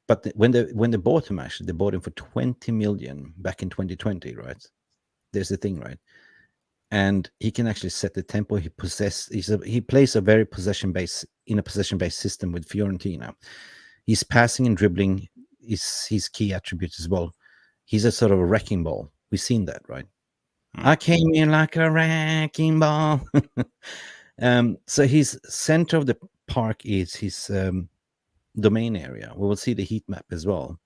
but when they bought him, actually, they bought him for 20 million back in 2020, right? There's the thing, right? And he can actually set the tempo. He plays a very possession-based system with Fiorentina. His passing and dribbling is his key attributes as well. He's a sort of a wrecking ball. We've seen that, right? I came in like a wrecking ball. So his center of the park is his domain area. We will see the heat map as well.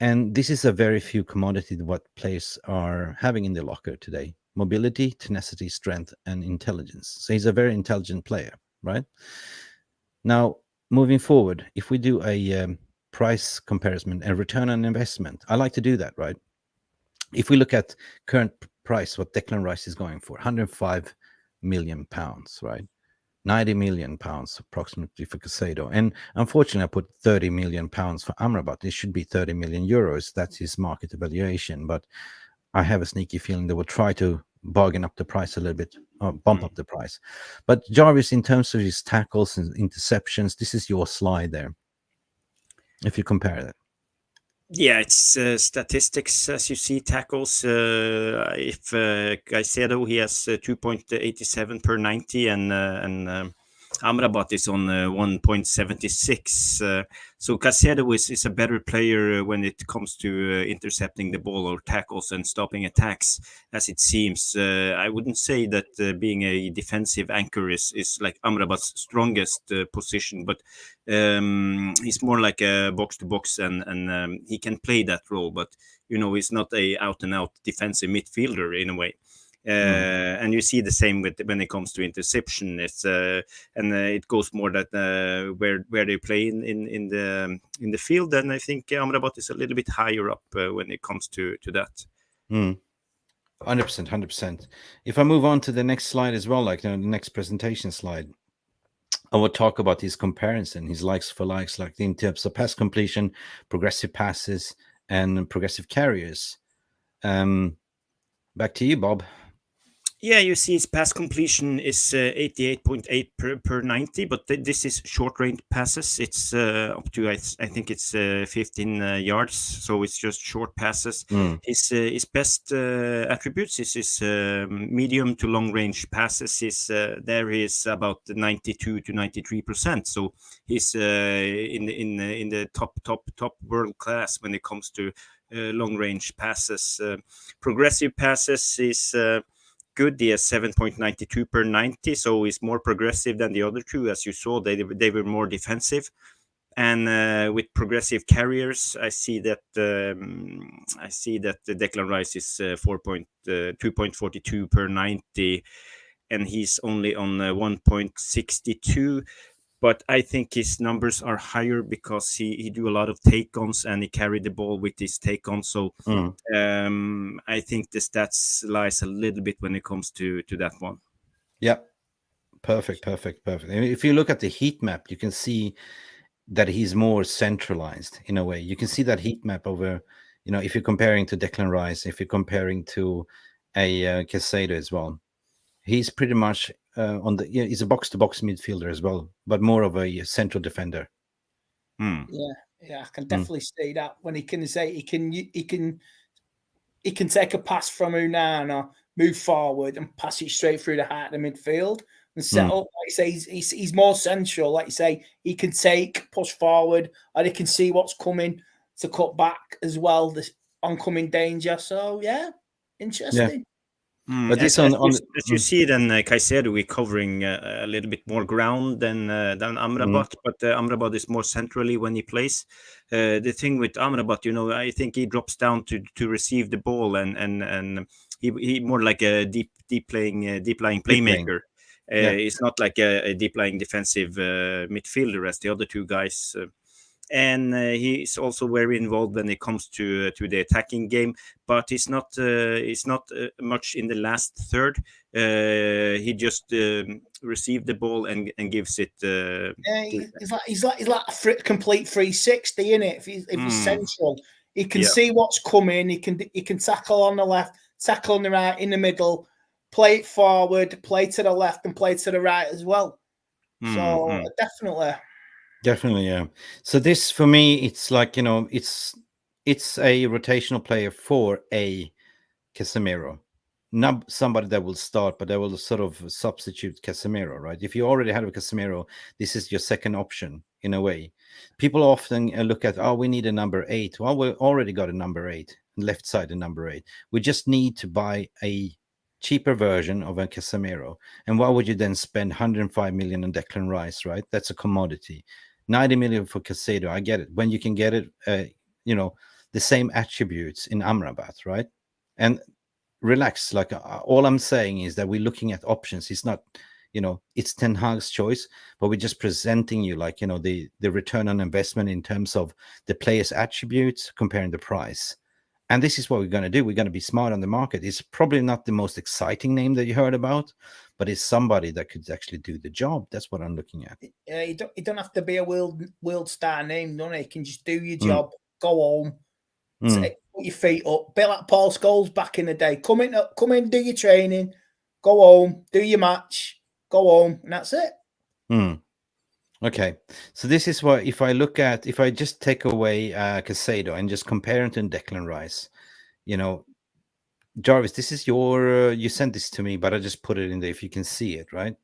And this is a very few commodity what players are having in the locker today. Mobility, tenacity, strength, and intelligence. So he's a very intelligent player, right? Now, moving forward, if we do a price comparison and return on investment, I like to do that, right? If we look at current price, what Declan Rice is going for, 105 million pounds, right? 90 million pounds approximately for Casado. And unfortunately, I put 30 million pounds for Amrabat. It should be 30 million euros. That's his market evaluation. But I have a sneaky feeling they will try to bargain up the price a little bit, or bump up the price. But Jarvis, in terms of his tackles and interceptions, this is your slide there. If you compare that. Yeah, it's statistics, as you see, tackles. If Caicedo, he has 2.87 per 90, and Amrabat is on 1.76. So Caicedo is a better player when it comes to intercepting the ball or tackles and stopping attacks, as it seems. I wouldn't say that being a defensive anchor is like Amrabat's strongest position, but he's more like a box-to-box, and he can play that role, but he's not a out-and-out defensive midfielder in a way. And you see the same when it comes to interception. It's it goes more that where they play in the field, and I think Amrabat is a little bit higher up when it comes to that. 100%. If I move on to the next slide as well, the next presentation slide, I will talk about his comparison, his likes for likes, in terms of pass completion, progressive passes, and progressive carriers. Back to you, Bob. Yeah, you see his pass completion is 88.8 per 90, but this is short range passes. It's up to I think it's 15 yards, so it's just short passes. His best attributes is his medium to long range passes. There he is about 92 to 93%. So he's in the top world class when it comes to long range passes. Progressive passes is good. He has 7.92 per 90, so he's more progressive than the other two. As you saw, they were more defensive. And with progressive carriers, I see that the Declan Rice is 2.42 per 90, and he's only on 1.62. But I think his numbers are higher because he do a lot of take-ons and he carried the ball with his take-on. So I think the stats lies a little bit when it comes to that one. Yeah, perfect. If you look at the heat map, you can see that he's more centralized in a way. You can see that heat map over, if you're comparing to Declan Rice, if you're comparing to a Caicedo as well, he's pretty much he's a box-to-box midfielder as well, but more of a central defender. Yeah, I can definitely see that when he can say he can take a pass from Onana, move forward, and pass it straight through the heart of the midfield. And set up, like you say, he's more central. Like you say, he can push forward, and he can see what's coming to cut back as well, this oncoming danger. So yeah, interesting. Yeah. But as you see, then Caicedo, we're covering a little bit more ground than Amrabat, but Amrabat is more centrally when he plays. The thing with Amrabat, I think he drops down to receive the ball, and he more like a deep lying playmaker. It's not like a deep lying defensive midfielder as the other two guys. And he's also very involved when it comes to the attacking game, but he's not much in the last third. He just received the ball and gives it. He's like a complete 360, isn't it? If he's central, he can see what's coming. He can tackle on the left, tackle on the right, in the middle, play it forward, play to the left, and play to the right as well. So Definitely, yeah. So this, for me, it's like, it's a rotational player for a Casemiro. Not somebody that will start, but that will sort of substitute Casemiro, right? If you already have a Casemiro, this is your second option in a way. People often look at, we need a number 8. Well, we already got a number 8, left side a number 8. We just need to buy a cheaper version of a Casemiro. And why would you then spend 105 million on Declan Rice, right? That's a commodity. 90 million for Caicedo, I get it. When you can get it, the same attributes in Amrabat, right? And relax, like all I'm saying is that we're looking at options. It's not, it's Ten Hag's choice, but we're just presenting you like, the return on investment in terms of the player's attributes comparing the price. And this is what we're going to do. We're going to be smart on the market. It's probably not the most exciting name that you heard about, but it's somebody that could actually do the job. That's what I'm looking at. Yeah, you don't have to be a world star name, don't you? You can just do your job, go home, put your feet up. A bit like Paul Scholes back in the day. Come in, do your training, go home, do your match, go home, and that's it. Okay, so this is what, if I just take away Caicedo and just compare him to Declan Rice, Jarvis, this is you sent this to me, but I just put it in there if you can see it, right?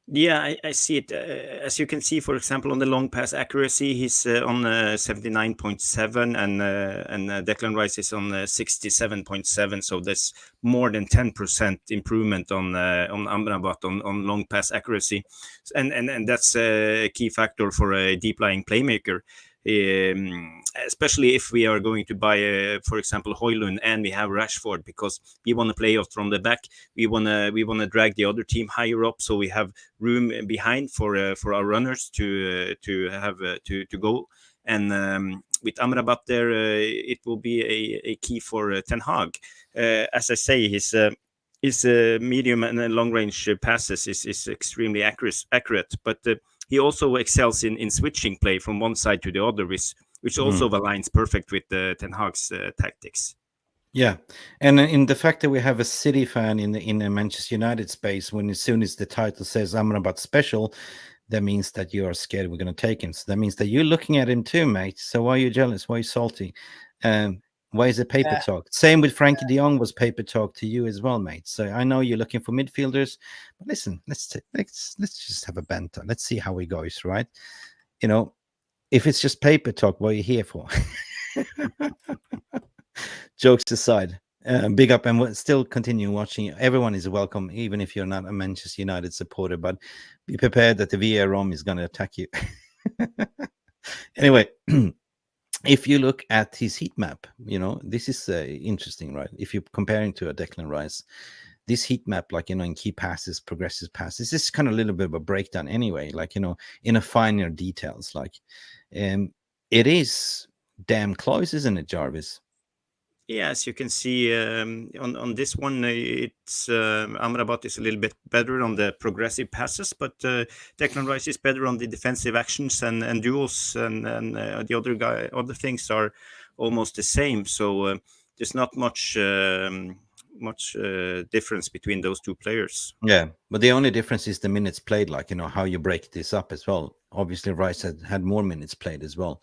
Yeah, I see it. As you can see, for example, on the long pass accuracy, he's on 79.7, and Declan Rice is on 67.7. So there's more than 10% improvement on Amrabat on long pass accuracy, and that's a key factor for a deep lying playmaker. Especially if we are going to buy, for example, Højlund, and we have Rashford, because we want to play out from the back. We want to drag the other team higher up, so we have room behind for our runners to go. And with Amrabat there, it will be a key for Ten Hag. As I say, his medium and long range passes is extremely accurate, but he also excels in switching play from one side to the other, which also aligns perfect with Ten Hag's tactics. Yeah, and in the fact that we have a City fan in the Manchester United space, when as soon as the title says Amrabat special, that means that you are scared we're going to take him. So that means that you're looking at him too, mate. So why are you jealous? Why are you salty? Why is it paper talk? Same with Frankie de Jong was paper talk to you as well, mate. So I know you're looking for midfielders, but listen, let's just have a banter. Let's see how it goes, right? If it's just paper talk, what are you here for? Jokes aside, Big up, and we'll still continue watching. Everyone is welcome, even if you're not a Manchester United supporter, but be prepared that the VAR Room is going to attack you. Anyway, if you look at his heat map, this is interesting, right? If you're comparing to a Declan Rice, this heat map, like, in key passes, progressive passes, this is kind of a little bit of a breakdown anyway, like, in a finer details, like, it is damn close, isn't it, Jarvis? Yeah, as you can see on this one, it's Amrabat is a little bit better on the progressive passes, but Declan Rice is better on the defensive actions and duels, and the other things are almost the same. So there's not much difference between those two players. Yeah, but the only difference is the minutes played, like, how you break this up as well. Obviously, Rice had more minutes played as well.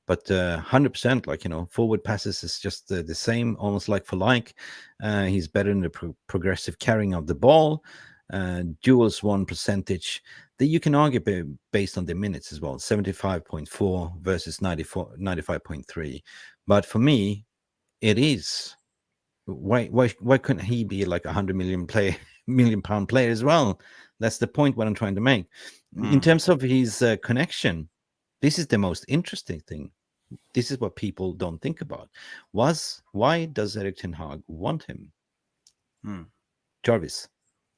But 100%, like, forward passes is just the same, almost like for like. He's better in the progressive carrying of the ball. Duels won percentage that you can argue based on the minutes as well, 75.4 versus 95.3. But for me, it is. Why couldn't he be like a 100 million pound player as well? That's the point what I'm trying to make. In terms of his connection, this is the most interesting thing. This is what people don't think about. Why does Erik ten Hag want him? Jarvis?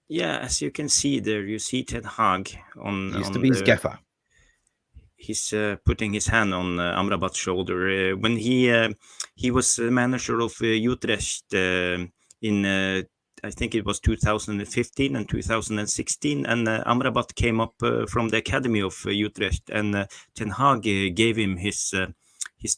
Yeah, as you can see there, you see Ten Hag on. Used to be his gaffer. He's putting his hand on Amrabat's shoulder. When he was the manager of Utrecht in I think it was 2015 and 2016, and Amrabat came up from the academy of Utrecht, and Ten Hag gave him his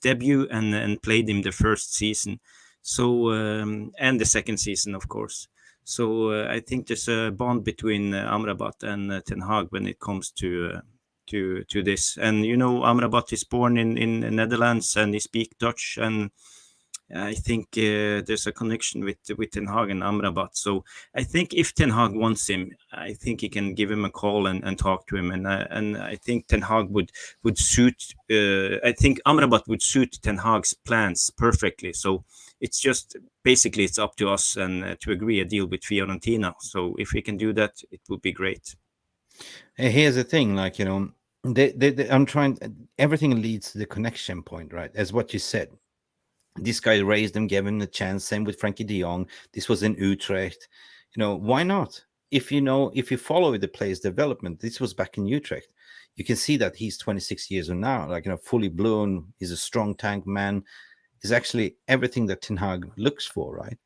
debut and played him the first season, so and the second season, of course. So I think there's a bond between Amrabat and Ten Hag when it comes to this. And Amrabat is born in the Netherlands, and he speaks Dutch, and I think there's a connection with Ten Hag and Amrabat. So I think if Ten Hag wants him, I think he can give him a call and talk to him. And I think Ten Hag would suit. I think Amrabat would suit Ten Hag's plans perfectly. So it's just basically it's up to us and to agree a deal with Fiorentina. So if we can do that, it would be great. Here's the thing, like, I'm trying. Everything leads to the connection point, right? As what you said. This guy raised him, gave him a chance. Same with Frankie de Jong. This was in Utrecht. Why not? If you follow the player's development, this was back in Utrecht. You can see that he's 26 years old now, like, fully blown. He's a strong tank man. He's actually everything that Ten Hag looks for, right?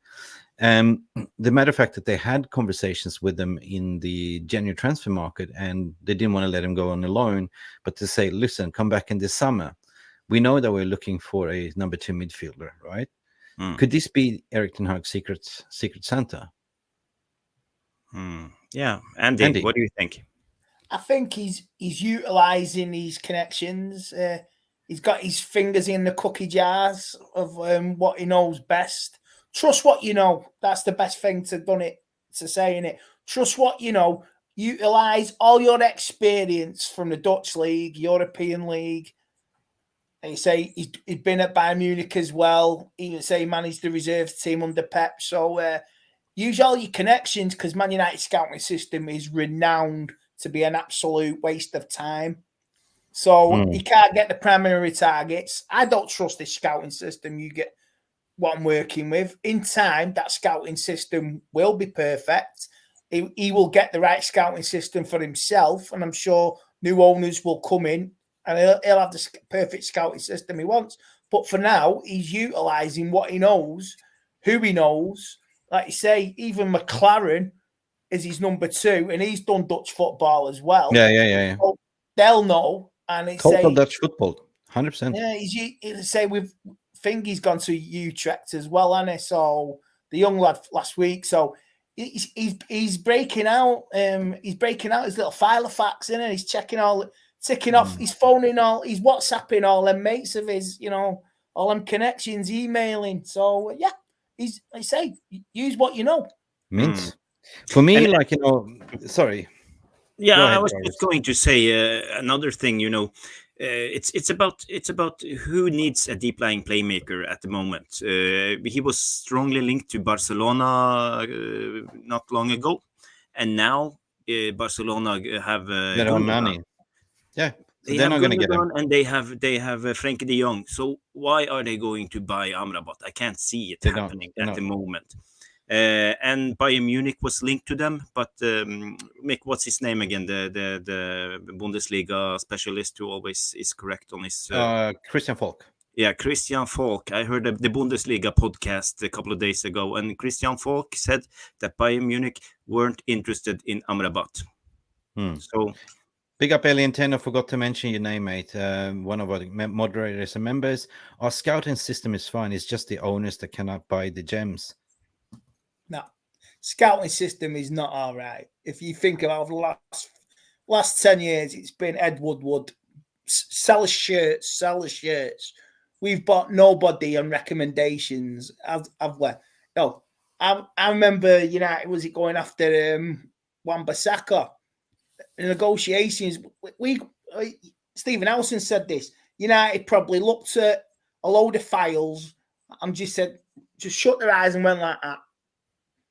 The matter of fact that they had conversations with him in the January transfer market, and they didn't want to let him go on a loan, but to say, listen, come back in this summer. We know that we're looking for a number 2 midfielder, right? Could this be Erik ten Hag's secret Santa? Yeah, Andy, what do you think? I think he's utilising these connections. He's got his fingers in the cookie jars of what he knows best. Trust what you know. That's the best thing to saying it. Trust what you know. Utilise all your experience from the Dutch league, European league. And you say he's been at Bayern Munich as well. Even say he managed the reserves team under Pep. So use all your connections, because Man United's scouting system is renowned to be an absolute waste of time. So you can't get the primary targets. I don't trust this scouting system. You get what I'm working with. In time, that scouting system will be perfect. He will get the right scouting system for himself, and I'm sure new owners will come in and he'll have the perfect scouting system he wants. But for now, he's utilising what he knows, who he knows. Like you say, even McLaren is his number 2, and he's done Dutch football as well. Yeah. So they'll know. And it's total Dutch football, 100%. Yeah, he's gone to Utrecht as well, hasn't he? So the young lad last week. So he's breaking out. He's breaking out his little file of facts, isn't he? He's ticking off. He's phoning he's WhatsApping all them mates of his, all them connections, emailing. So yeah, use what you know. Means for me, sorry. Yeah, I was just going to say another thing. it's about who needs a deep lying playmaker at the moment. He was strongly linked to Barcelona not long ago, and now Barcelona have They're on money. Yeah, so they they're have not going to get him. Gundogan and they have Frenkie de Jong. So why are they going to buy Amrabat? I can't see it happening at the moment. And Bayern Munich was linked to them, but Mick, what's his name again? The Bundesliga specialist who always is correct on his Christian Falk. Yeah, Christian Falk. I heard the Bundesliga podcast a couple of days ago, and Christian Falk said that Bayern Munich weren't interested in Amrabat. So. Big up Alien 10. I forgot to mention your name, mate. One of our moderators and members. Our scouting system is fine. It's just the owners that cannot buy the gems. No, scouting system is not all right. If you think about the last 10 years, it's been Ed Woodward. Sell us shirts. We've bought nobody on recommendations. No, I remember United was it going after Wan-Bissaka. The negotiations, Stephen Howson said this. United probably looked at a load of files and just shut their eyes and went like that.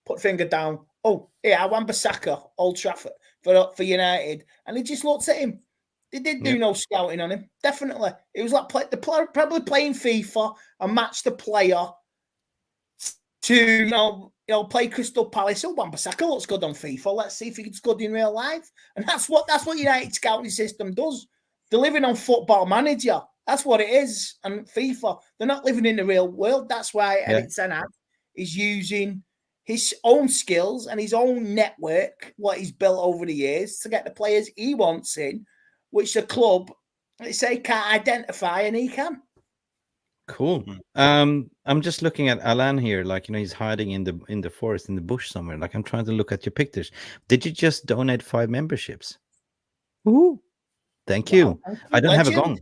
Put finger down. Oh, yeah, Wan-Bissaka, Old Trafford for United, and they just looked at him. They did do no scouting on him. Definitely, it was like probably playing FIFA and match the player to play Crystal Palace. Oh, Wan-Bissaka looks good on FIFA. Let's see if he's good in real life. And that's what United scouting system does. They're living on Football Manager. That's what it is. And FIFA, they're not living in the real world. That's why Erik ten Hag is using his own skills and his own network, what he's built over the years, to get the players he wants in, which the club, they say, can't identify, and he can. Cool. I'm just looking at Alan here, he's hiding in the forest, in the bush somewhere. I'm trying to look at your pictures. Did you just donate 5 memberships? Ooh, thank you. Wow. I don't have a gong.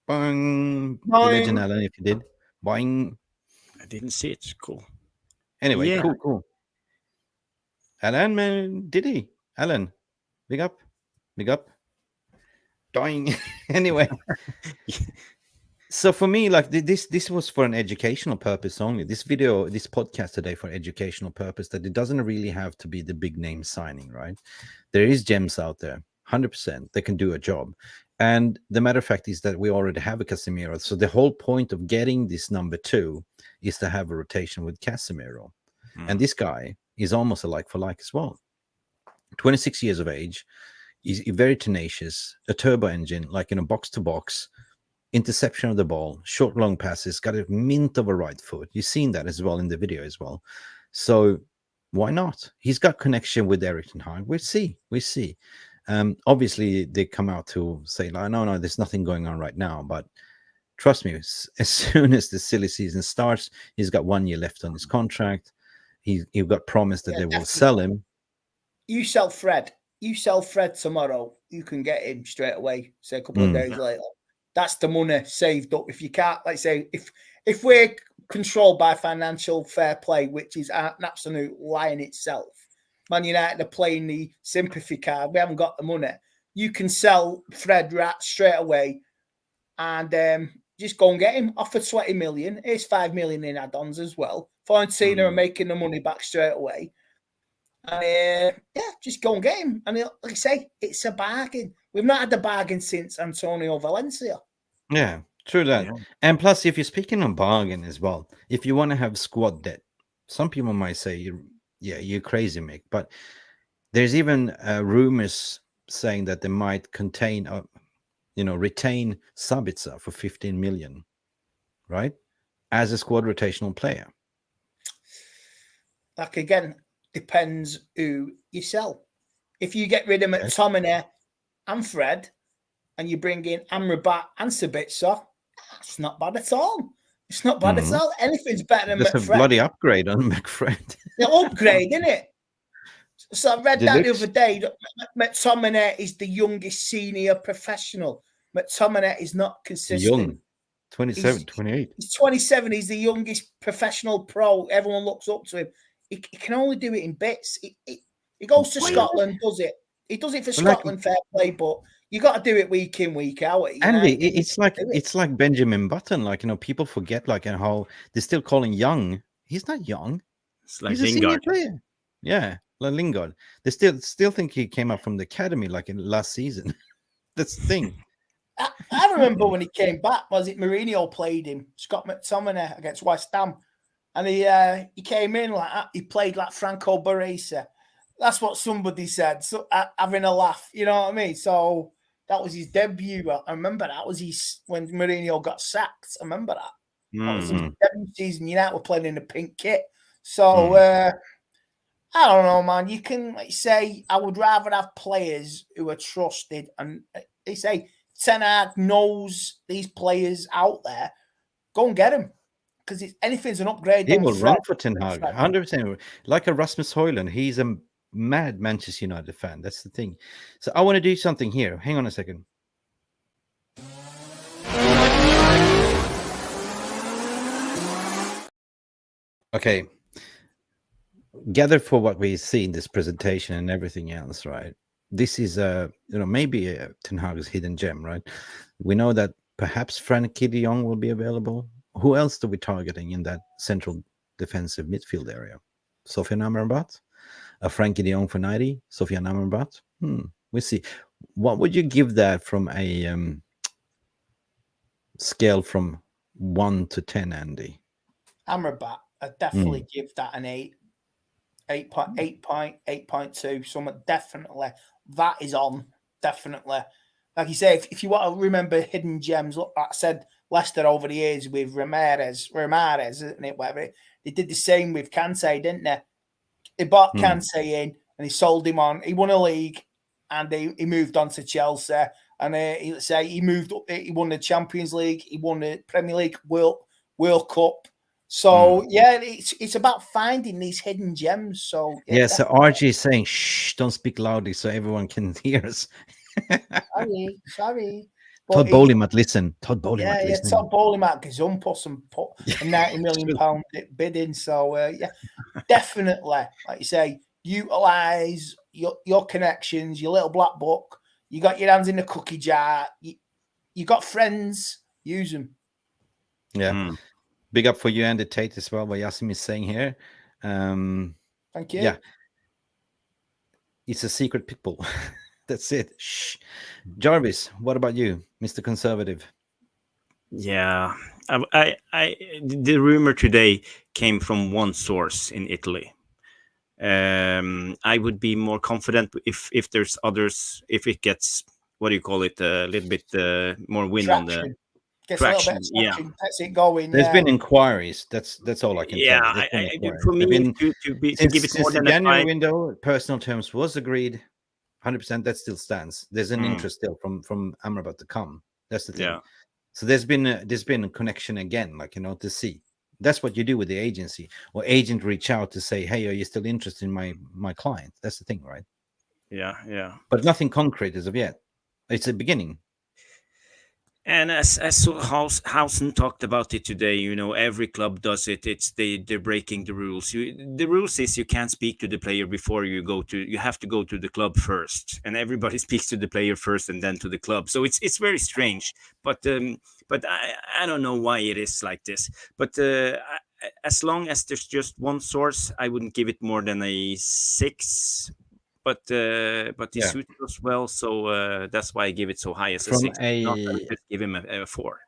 Boing. Legend, Alan, if you did. Boing. I didn't see it. Cool. Anyway, cool. Alan, man, did he? Alan, big up. Dying. Anyway. So for me, this was for an educational purpose only. This podcast today for educational purpose, that it doesn't really have to be the big name signing, right? There is gems out there, 100%. They can do a job. And the matter of fact is that we already have a Casemiro. So the whole point of getting this number 2 is to have a rotation with Casemiro. And this guy is almost a like for like as well. 26 years of age. He's very tenacious, a turbo engine, box to box. Interception of the ball, short, long passes, got a mint of a right foot. You've seen that as well in the video as well. So why not? He's got connection with Erik ten Hag. We see. Obviously, they come out to say, no, there's nothing going on right now. But trust me, as soon as the silly season starts, he's got 1 year left on his contract. He got promised that they will sell him. You sell Fred tomorrow. You can get him straight away, say a couple of days later. That's the money saved up. If you can't, if we're controlled by financial fair play, which is an absolute lie in itself, Man United are playing the sympathy card. We haven't got the money. You can sell Fred Rat straight away and just go and get him. Offer 20 million. Here's 5 million in add-ons as well. Fiorentina are making the money back straight away. And just go and get him. And like I say, it's a bargain. We've not had a bargain since Antonio Valencia. Yeah, true that. Yeah. And plus, if you're speaking on bargain as well, if you want to have squad debt, some people might say, you're crazy, Mick. But there's even rumors saying that they might retain Sabitzer for 15 million, right? As a squad rotational player. Again, depends who you sell. If you get rid of McTominay and Fred, and you bring in Amrabat and Sabitzer, it's not bad at all. It's not bad at all. Anything's better than That's McFred. A bloody upgrade on McFred. The upgrade, isn't it? So I read that the other day. That McTominay is the youngest senior professional. McTominay is not consistent. Young. 27, 28. He's 27. He's the youngest professional pro. Everyone looks up to him. He can only do it in bits. He goes to Scotland, does it. He does it for Scotland, fair play, but you got to do it week in, week out. Andy, it's like Benjamin Button. Like, people forget like how they're still calling young. He's not young. It's like He's a senior player. Yeah, like Lingard. They still think he came up from the academy like in last season. That's the thing. I remember when he came back. Was it Mourinho played him? Scott McTominay against West Ham, and he came in like that. He played like Franco Baresi. That's what somebody said. So having a laugh, you know what I mean? So that was his debut. I remember that was when Mourinho got sacked. I remember that. That was his debut season. United were playing in a pink kit. So I don't know, man. You can say I would rather have players who are trusted, and they say Ten Hag knows these players out there. Go and get them. Because anything's an upgrade. He will run for Ten Hag, 100%. Like a Rasmus Højlund, he's a mad Manchester United fan. That's the thing. So I want to do something here. Hang on a second. Okay. Gather for what we see in this presentation and everything else, right? This is maybe a Ten Hag's hidden gem, right? We know that perhaps Frankie de Jong will be available. Who else are we targeting in that central defensive midfield area? Sofyan Amrabat? A Frankie de Jong for 90? Sofyan Amrabat? We'll see. What would you give that from a scale from 1 to 10, Andy? Amrabat, I'd definitely give that an 8. 8.2. Something definitely. That is on. Definitely. Like you say, if you want to remember hidden gems, look, like I said, Leicester over the years with Ramirez, isn't it? Whatever. They did the same with Kante, didn't they? They bought Kante in and he sold him on. He won a league and he moved on to Chelsea. And he moved up. He won the Champions League. He won the Premier League, World Cup. So yeah, it's about finding these hidden gems. So yeah. So RG is saying, "Shh, don't speak loudly so everyone can hear us." Sorry. Todd Bowley might listen. Todd Bowley might listen. Yeah, Todd Bowley might gazump and put a £90 million bid in. So yeah, definitely, like you say, utilize your connections, your little black book. You got your hands in the cookie jar. You got friends. Use them. Yeah. Big up for you, Andy Tate, as well, what Yasim is saying here. Thank you. Yeah. It's a secret pitbull. That's it. Shh. Jarvis, what about you, Mr. Conservative? Yeah. The rumor today came from one source in Italy. I would be more confident if there's others, if it gets, what do you call it, a little bit more wind on the... Gets traction, a little bit of traction, gets it going. There's been inquiries. That's all I can tell you. For me, to give it more than the January window, personal terms was agreed. 100%. That still stands. There's an interest still from Amrabat to come. That's the thing. Yeah. So there's been a connection again, to see. That's what you do with the agency, or agent reach out to say, "Hey, are you still interested in my client?" That's the thing, right? Yeah. But nothing concrete as of yet. It's a beginning. And as Hausen talked about it today, every club does it. They're breaking the rules. The rules is you can't speak to the player before you have to go to the club first, and everybody speaks to the player first and then to the club. So it's very strange, but I don't know why it is like this. But as long as there's just one source, I wouldn't give it more than a 6. But he suits us well, so that's why I give it so high as a 6. Not that I just give him a 4.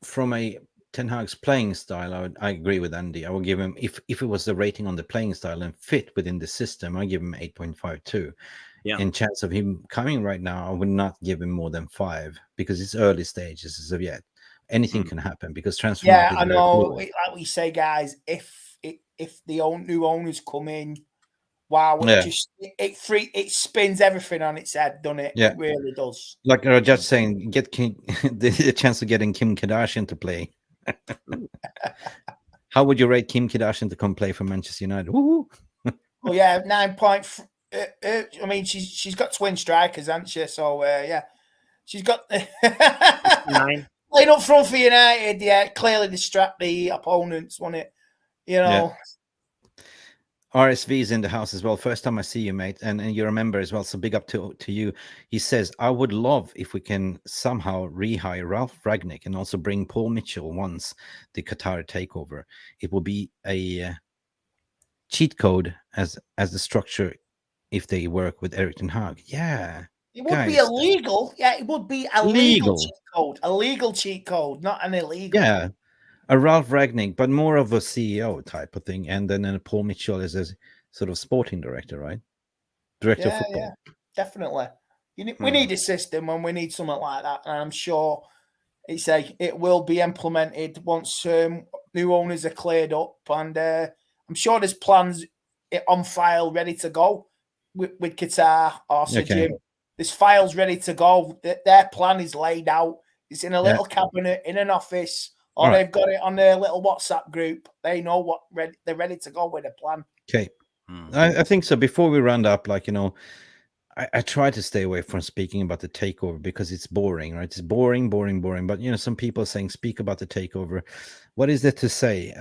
From a Ten Hag's playing style, I agree with Andy. I would give him, if it was the rating on the playing style and fit within the system, I give him 8.52. Yeah. In chance of him coming right now, I would not give him more than 5 because it's early stages as of yet. Anything can happen because transfer. Yeah, I know. Like we say, guys, if the new owners come in. Wow, it spins everything on its head, doesn't it? Yeah. It really does. Like Rajat saying, get the chance of getting Kim Kardashian to play. How would you rate Kim Kardashian to come play for Manchester United? Woo-hoo. Well, yeah, 9 point. I mean, she's got twin strikers, hasn't she? So yeah, she's got 9. Playing up front for United. Yeah, clearly distract the opponents, wasn't it? RSV is in the house as well. First time I see you, mate, and you're a member as well. So big up to you. He says, I would love if we can somehow rehire Ralph Ragnick and also bring Paul Mitchell once the Qatar takeover. It will be a cheat code as the structure if they work with Erik ten Hag. Yeah. It would be illegal. Yeah, it would be a legal cheat code. A legal cheat code, not an illegal. Yeah. A Ralph Ragnick, but more of a CEO type of thing. And then a Paul Mitchell is a sort of sporting director, right? Director of football. Yeah, definitely. We need a system and we need something like that. And I'm sure it will be implemented once new owners are cleared up. And I'm sure there's plans on file ready to go with Qatar or Jim. There's files ready to go. Their plan is laid out. It's in a little cabinet in an office. Or they've got it on their little WhatsApp group. They know they're ready to go with a plan. Okay. I think so. Before we round up, I try to stay away from speaking about the takeover because it's boring, right? It's boring. But, some people are saying, speak about the takeover. What is there to say?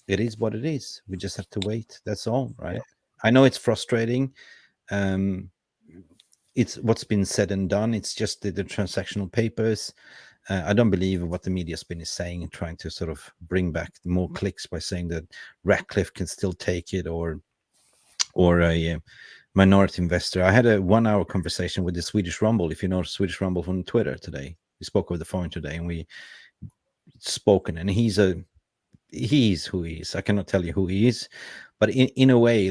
It is what it is. We just have to wait. That's all, right? Yeah. I know it's frustrating. It's what's been said and done. It's just the transactional papers. I don't believe what the media spin is saying and trying to sort of bring back more clicks by saying that Ratcliffe can still take it or a minority investor. I had a 1-hour conversation with the Swedish Rumble, if you know Swedish Rumble from Twitter today. We spoke over the phone today and we spoken, and he's who he is. I cannot tell you who he is, but in a way,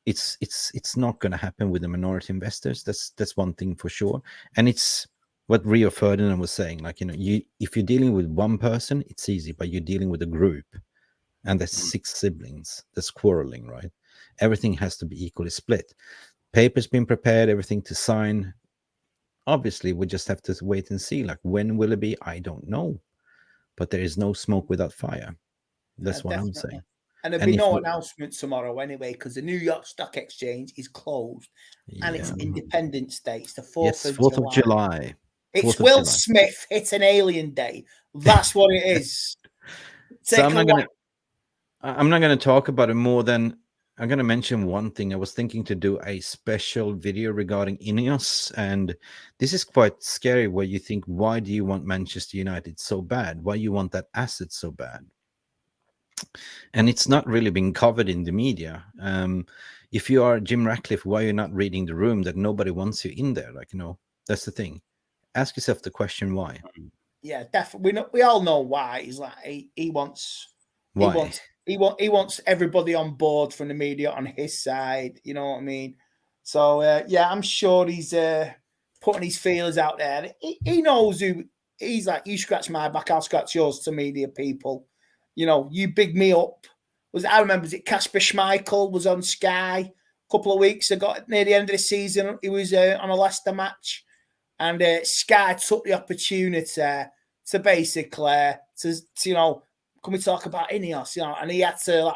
it's not going to happen with the minority investors. That's one thing for sure. And it's what Rio Ferdinand was saying, if you're dealing with one person, it's easy, but you're dealing with a group and there's 6 siblings that's quarreling, right? Everything has to be equally split. Papers been prepared, everything to sign. Obviously, we just have to wait and see. When will it be? I don't know. But there is no smoke without fire. That's what I'm saying. And there'll be no announcement tomorrow anyway, because the New York Stock Exchange is closed and it's Independence Day. It's the 4th of July. It's Will Smith. It's an alien day. That's what it is. So I'm not going to talk about it more than I'm going to mention one thing. I was thinking to do a special video regarding Ineos, and this is quite scary where you think, why do you want Manchester United so bad? Why you want that asset so bad? And it's not really been covered in the media. If you are Jim Ratcliffe, why are you not reading the room that nobody wants you in there? That's the thing. Ask yourself the question why. Yeah, definitely. We all know why. He's he wants why? He wants everybody on board from the media on his side. You know what I mean? So I'm sure he's putting his feelers out there. He knows who he's like. You scratch my back, I'll scratch yours to media people. You big me up. I remember, was it Kasper Schmeichel was on Sky a couple of weeks ago near the end of the season. He was on a Leicester match. And Sky took the opportunity to basically, can we talk about Ineos? And he had to,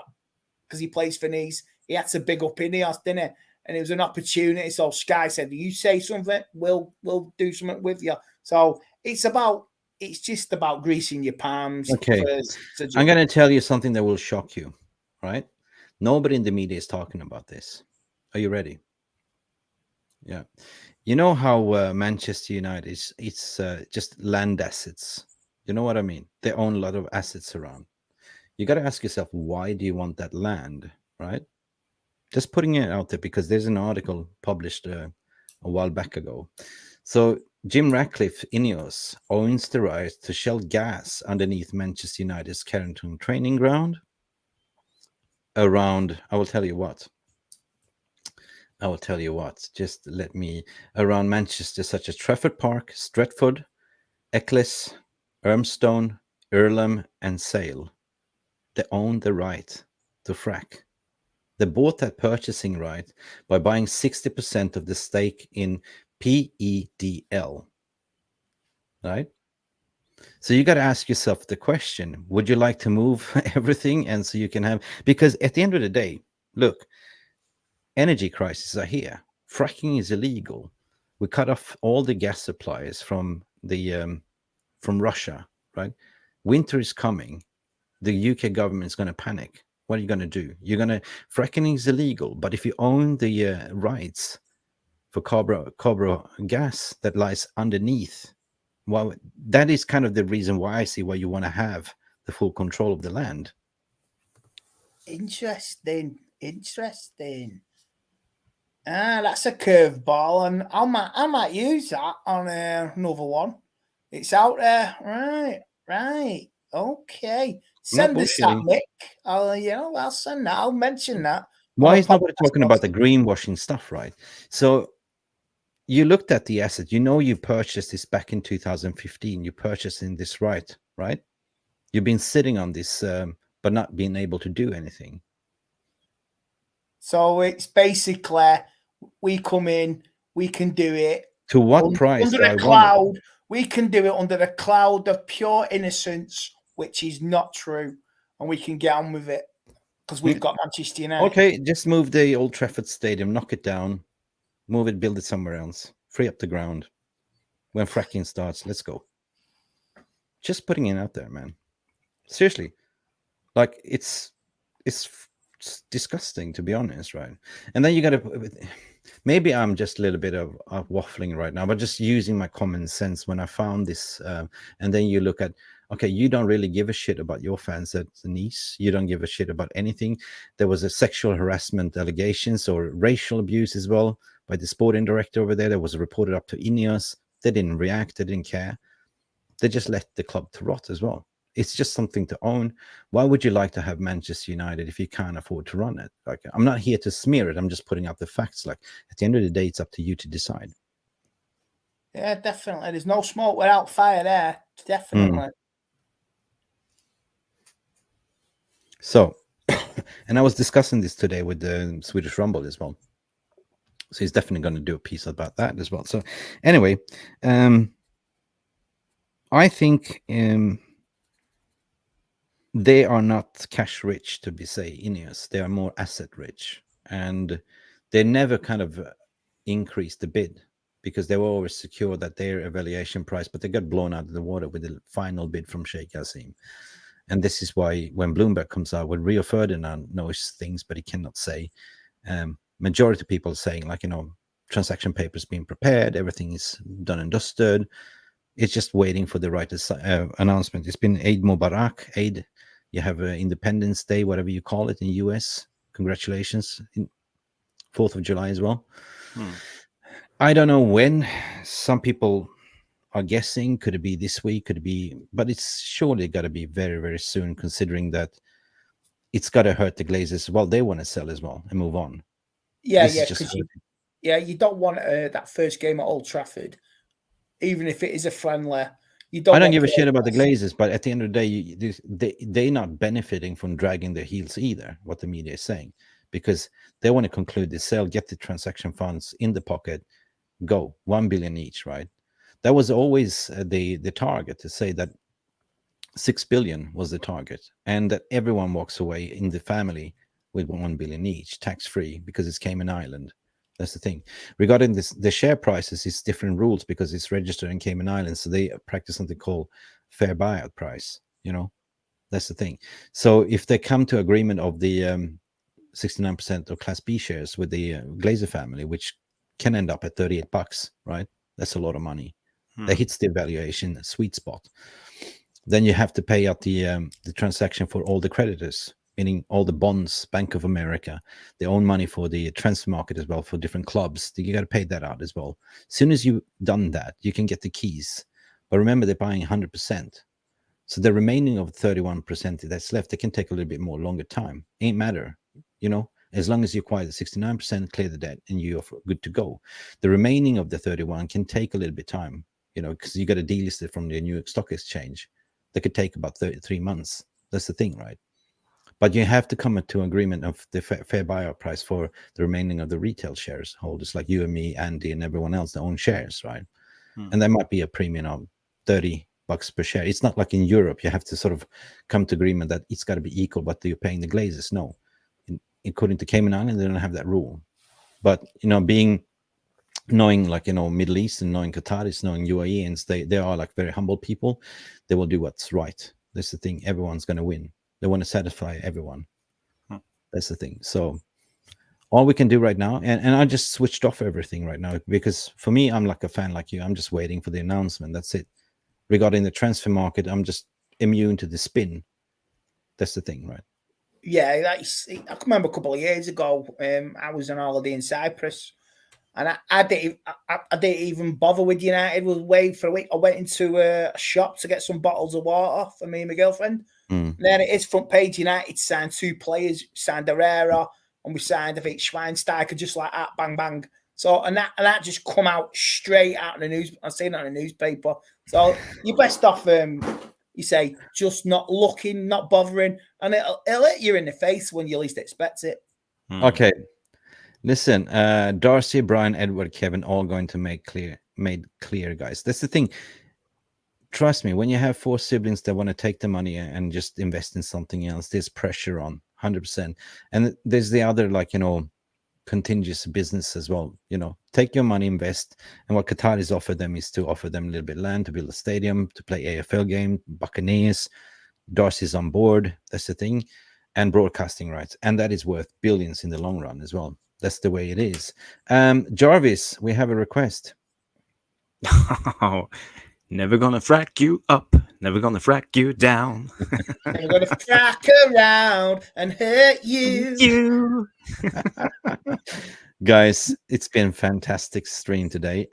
because he plays for Nice, he had to big up Ineos, didn't he? And it was an opportunity. So Sky said, you say something, we'll do something with you. So it's just about greasing your palms. Okay. I'm going to tell you something that will shock you, right? Nobody in the media is talking about this. Are you ready? Yeah. You know how Manchester United it's just land assets. You know what I mean? They own a lot of assets around. You got to ask yourself, why do you want that land, right? Just putting it out there because there's an article published a while back ago. So Jim Ratcliffe, Ineos, owns the right to shell gas underneath Manchester United's Carrington training ground around, I will tell you what, just let me, around Manchester, such as Trafford Park, Stretford, Eccles, Ermstone, Earlham, and Sale. They own the right to Frack. They bought that purchasing right by buying 60% of the stake in PEDL. Right? So you got to ask yourself the question, would you like to move everything? And so you can have, because at the end of the day, look, energy crises are here. Fracking is illegal. We cut off all the gas supplies from Russia, right? Winter is coming. The UK government is going to panic. What are you going to do? Fracking is illegal, but if you own the rights for cobra gas that lies underneath, well, that is kind of the reason why I see why you want to have the full control of the land. Interesting. That's a curveball, and I might use that on another one. It's out there, right. Okay, send us that, Mick. I'll send that. I'll mention that. Why is nobody talking about the greenwashing stuff, right? So you looked at the asset. You purchased this back in 2015. You purchased in this right? You've been sitting on this, but not being able to do anything. So it's basically we come in, we can do it. To what price? Under the cloud. We can do it under the cloud of pure innocence, which is not true. And we can get on with it because we've got Manchester United. Okay, just move the Old Trafford Stadium, knock it down, move it, build it somewhere else, free up the ground. When fracking starts, let's go. Just putting it out there, man. Seriously. Like, it's disgusting, to be honest, right? And then you got to... Maybe I'm just a little bit of waffling right now, but just using my common sense when I found this. And then you look at, okay, you don't really give a shit about your fans at Nice. You don't give a shit about anything. There was a sexual harassment allegations or racial abuse as well by the sporting director over there. That was reported up to Ineos. They didn't react. They didn't care. They just let the club to rot as well. It's just something to own. Why would you like to have Manchester United if you can't afford to run it? Like, I'm not here to smear it. I'm just putting out the facts. Like, at the end of the day, it's up to you to decide. Yeah, definitely. There's no smoke without fire there. Definitely. So, and I was discussing this today with the Swedish Rumble as well. So he's definitely going to do a piece about that as well. So anyway, I think... they are not cash rich, to be say Ineos. They are more asset rich, and they never kind of increased the bid because they were always secure that their evaluation price, but they got blown out of the water with the final bid from Sheikh Yassim. And this is why when Bloomberg comes out with Rio Ferdinand knows things, but he cannot say. Majority of people saying like, transaction papers being prepared, everything is done and dusted. It's just waiting for the right announcement. It's been Eid Mubarak, Eid. You have Independence Day, whatever you call it in US. Congratulations. 4th of July as well. I don't know when. Some people are guessing. Could it be this week? Could it be? But it's surely got to be very, very soon, considering that it's got to hurt the Glazers. Well, they want to sell as well and move on. Yeah, you don't want that first game at Old Trafford, even if it is a friendly. I don't give a shit about the Glazers, but at the end of the day, they're not benefiting from dragging their heels either, what the media is saying, because they want to conclude the sale, get the transaction funds in the pocket, go 1 billion each, right? That was always the target, to say that 6 billion was the target, and that everyone walks away in the family with 1 billion each, tax-free, because it's Cayman Island. That's the thing. Regarding this, the share prices, it's different rules because it's registered in Cayman Islands. So they practice something called fair buyout price. That's the thing. So if they come to agreement of the 69% of Class B shares with the Glazer family, which can end up at $38, right? That's a lot of money. That hits the valuation sweet spot. Then you have to pay out the transaction for all the creditors, meaning all the bonds, Bank of America, they own money for the transfer market as well, for different clubs. You got to pay that out as well. As soon as you've done that, you can get the keys. But remember, they're buying 100%. So the remaining of 31% that's left, they can take a little bit more longer time. Ain't matter, as long as you acquire the 69%, clear the debt, and you're good to go. The remaining of the 31 can take a little bit time, because you got to delist it from the New York Stock Exchange. That could take about 3 months. That's the thing, right? But you have to come to agreement of the fair buyout price for the remaining of the retail shares holders, like you and me, Andy, and everyone else that own shares, right? And there might be a premium of $30 per share. It's not like in Europe. You have to sort of come to agreement that it's got to be equal, but you're paying the Glazers. No. According to Cayman Islands, they don't have that rule. But, knowing Middle East and knowing Qataris, knowing UAEans, they are like very humble people. They will do what's right. That's the thing. Everyone's going to win. They want to satisfy everyone. That's the thing. So all we can do right now, and I just switched off everything right now, because for me, I'm like a fan like you. I'm just waiting for the announcement. That's it. Regarding the transfer market, I'm just immune to the spin. That's the thing, right? Yeah, I can remember a couple of years ago, I was on holiday in Cyprus, and I didn't even bother with United. Was away for a week. I went into a shop to get some bottles of water for me and my girlfriend. And then it is front page United signed 2 players, signed Herrera, and we signed, I think, Schweinsteiger, just like that, bang bang. So and that just come out straight out of the news. I've seen it on the newspaper. So you're best off, you say, just not looking, not bothering, and it'll hit you in the face when you least expect it. Okay. Listen, Darcy, Brian, Edward, Kevin, all going to made clear, guys. That's the thing. Trust me, when you have 4 siblings that want to take the money and just invest in something else, there's pressure on 100%. And there's the other, like, contagious business as well. Take your money, invest. And what Qatar has offered them is to offer them a little bit of land to build a stadium, to play AFL game, Buccaneers. Darcy's on board. That's the thing. And broadcasting rights. And that is worth billions in the long run as well. That's the way it is. Jarvis, we have a request. Never gonna frack you up, never gonna frack you down. Never gonna frack around and hurt you. Guys, it's been a fantastic stream today.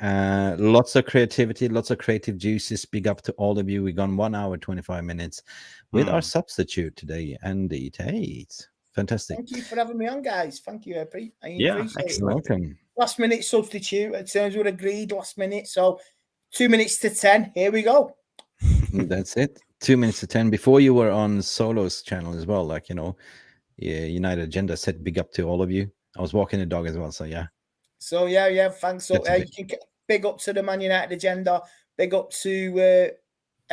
Lots of creativity, lots of creative juices. Big up to all of you. We've gone 1 hour, 25 minutes with our substitute today, Andy Tate. Fantastic. Thank you for having me on, guys. Thank you. I appreciate it. Welcome. Last minute substitute. It sounds we agreed last minute. So 2 minutes to 10. Here we go. That's it. 2 minutes to 10. Before you were on Solo's channel as well, like, United Agenda said big up to all of you. I was walking the dog as well, so yeah. So yeah, thanks. So you can big up to the Man United Agenda, big up to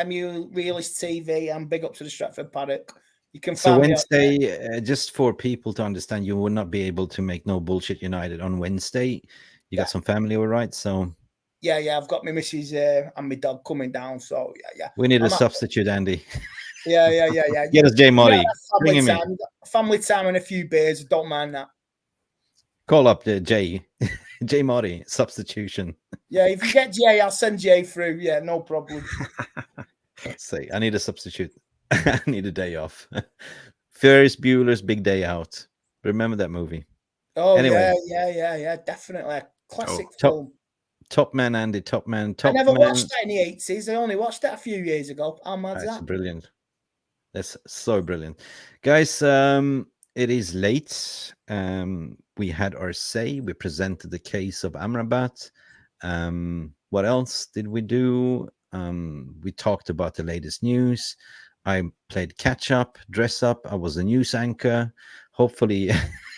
MU Realist TV, and big up to the Stratford Paddock. You can so Wednesday, just for people to understand, you will not be able to make No Bullshit United on Wednesday. You got some family, all right? So yeah, I've got my missus and my dog coming down. So yeah. We need a substitute, Andy. Yeah. Get us Jay Murray. Bring him in. Family time and a few beers. Don't mind that. Call up Jay Murray, substitution. Yeah, if you get Jay, I'll send Jay through. Yeah, no problem. Let's see. I need a substitute. I need a day off. Ferris Bueller's Big Day Out. Remember that movie? Oh, anyway. Yeah, definitely. Classic film. Top man, Andy. Top man. I never watched that in the 80s. I only watched that a few years ago. How mad's that? Brilliant. That's so brilliant. Guys, it is late. We had our say. We presented the case of Amrabat. What else did we do? We talked about the latest news. I played catch up, dress up. I was a news anchor. Hopefully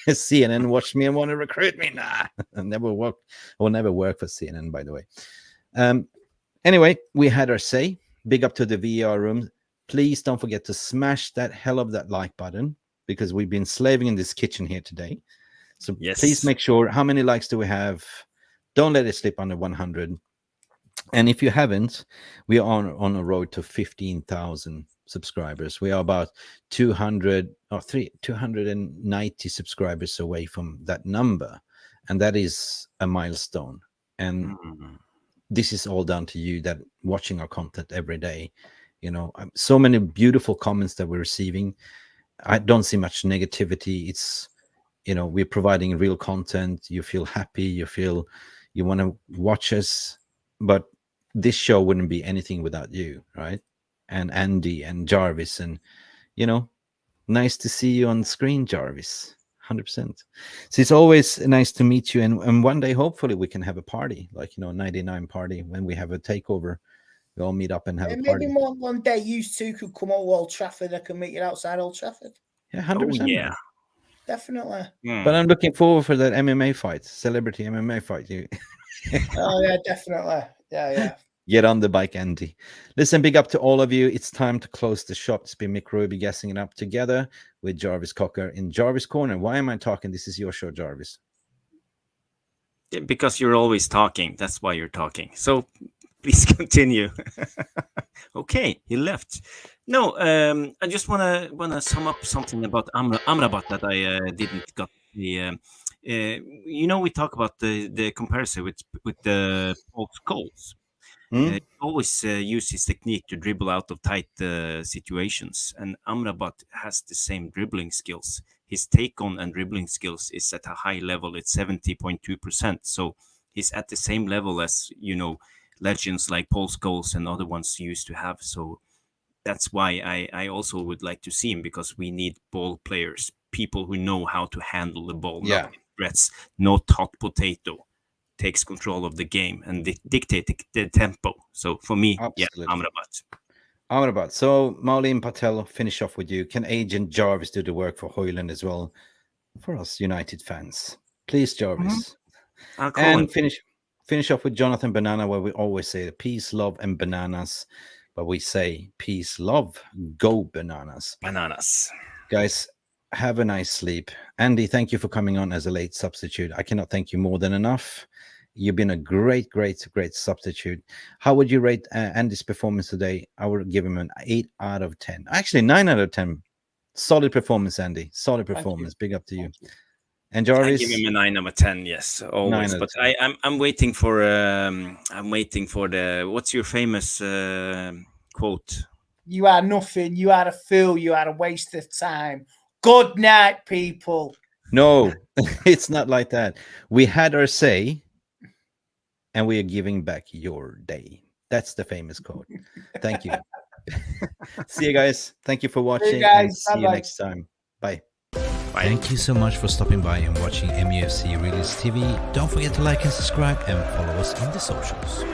CNN watched me and want to recruit me. Nah, I will never work for CNN, by the way. Anyway, we had our say. Big up to the VAR Room. Please don't forget to smash that hell of that like button, because we've been slaving in this kitchen here today. So please make sure. How many likes do we have? Don't let it slip under 100. And if you haven't, we are on a road to 15,000 subscribers. We are about 290 subscribers away from that number. And that is a milestone. And this is all down to you that watching our content every day. So many beautiful comments that we're receiving. I don't see much negativity. It's, we're providing real content. You feel happy. You feel you want to watch us. But this show wouldn't be anything without you, right? And Andy and Jarvis. And, nice to see you on screen, Jarvis. 100%. So it's always nice to meet you. And one day, hopefully, we can have a party, like, 99 party when we have a takeover. We all meet up and have a party. Maybe one day you two could come over Old Trafford. I can meet you outside Old Trafford. Yeah, 100%. Oh, yeah. Definitely. But I'm looking forward for that MMA fight, celebrity MMA fight. Oh, yeah, definitely. Yeah. Get on the bike, Andy. Listen, big up to all of you. It's time to close the shop. It's been Mick Ruby guessing it up together with Jarvis Cocker in Jarvis Corner. Why am I talking? This is your show, Jarvis. Because you're always talking. That's why you're talking. So please continue. Okay, he left. No, I just wanna sum up something about Amrabat that I didn't got the. We talk about the comparison with the Paul Scholes. He always use his technique to dribble out of tight situations, and Amrabat has the same dribbling skills. His take on and dribbling skills is at a high level. It's 70.2%. So he's at the same level as legends like Paul Scholes and other ones used to have. So that's why I also would like to see him, because we need ball players, people who know how to handle the ball, not threats, not hot potato, takes control of the game and dictate the tempo. So for me, Amrabat. So Maulin Patel, finish off with you. Can Agent Jarvis do the work for Højlund as well for us United fans? Please, Jarvis. And finish off with Jonathan Banana, where we always say peace, love, and bananas. But we say peace, love, go bananas. Bananas. Guys, have a nice sleep. Andy, thank you for coming on as a late substitute. I cannot thank you more than enough. You've been a great substitute. How would you rate Andy's performance today? I would give him an 8 out of 10. Actually, 9 out of 10. Solid performance, Andy. Solid performance. Big up to you. And Jarvis, I give him a 9 out of 10. Yes, always. But I'm waiting for the. What's your famous quote? You are nothing. You are a fool. You are a waste of time. Good night, people. No, it's not like that. We had our say, and we are giving back your day. That's the famous quote. Thank you. See you guys. Thank you for watching. See you, guys. See you next time. Bye. Thank you so much for stopping by and watching Mufc Realist TV. Don't forget to like and subscribe and follow us on the socials.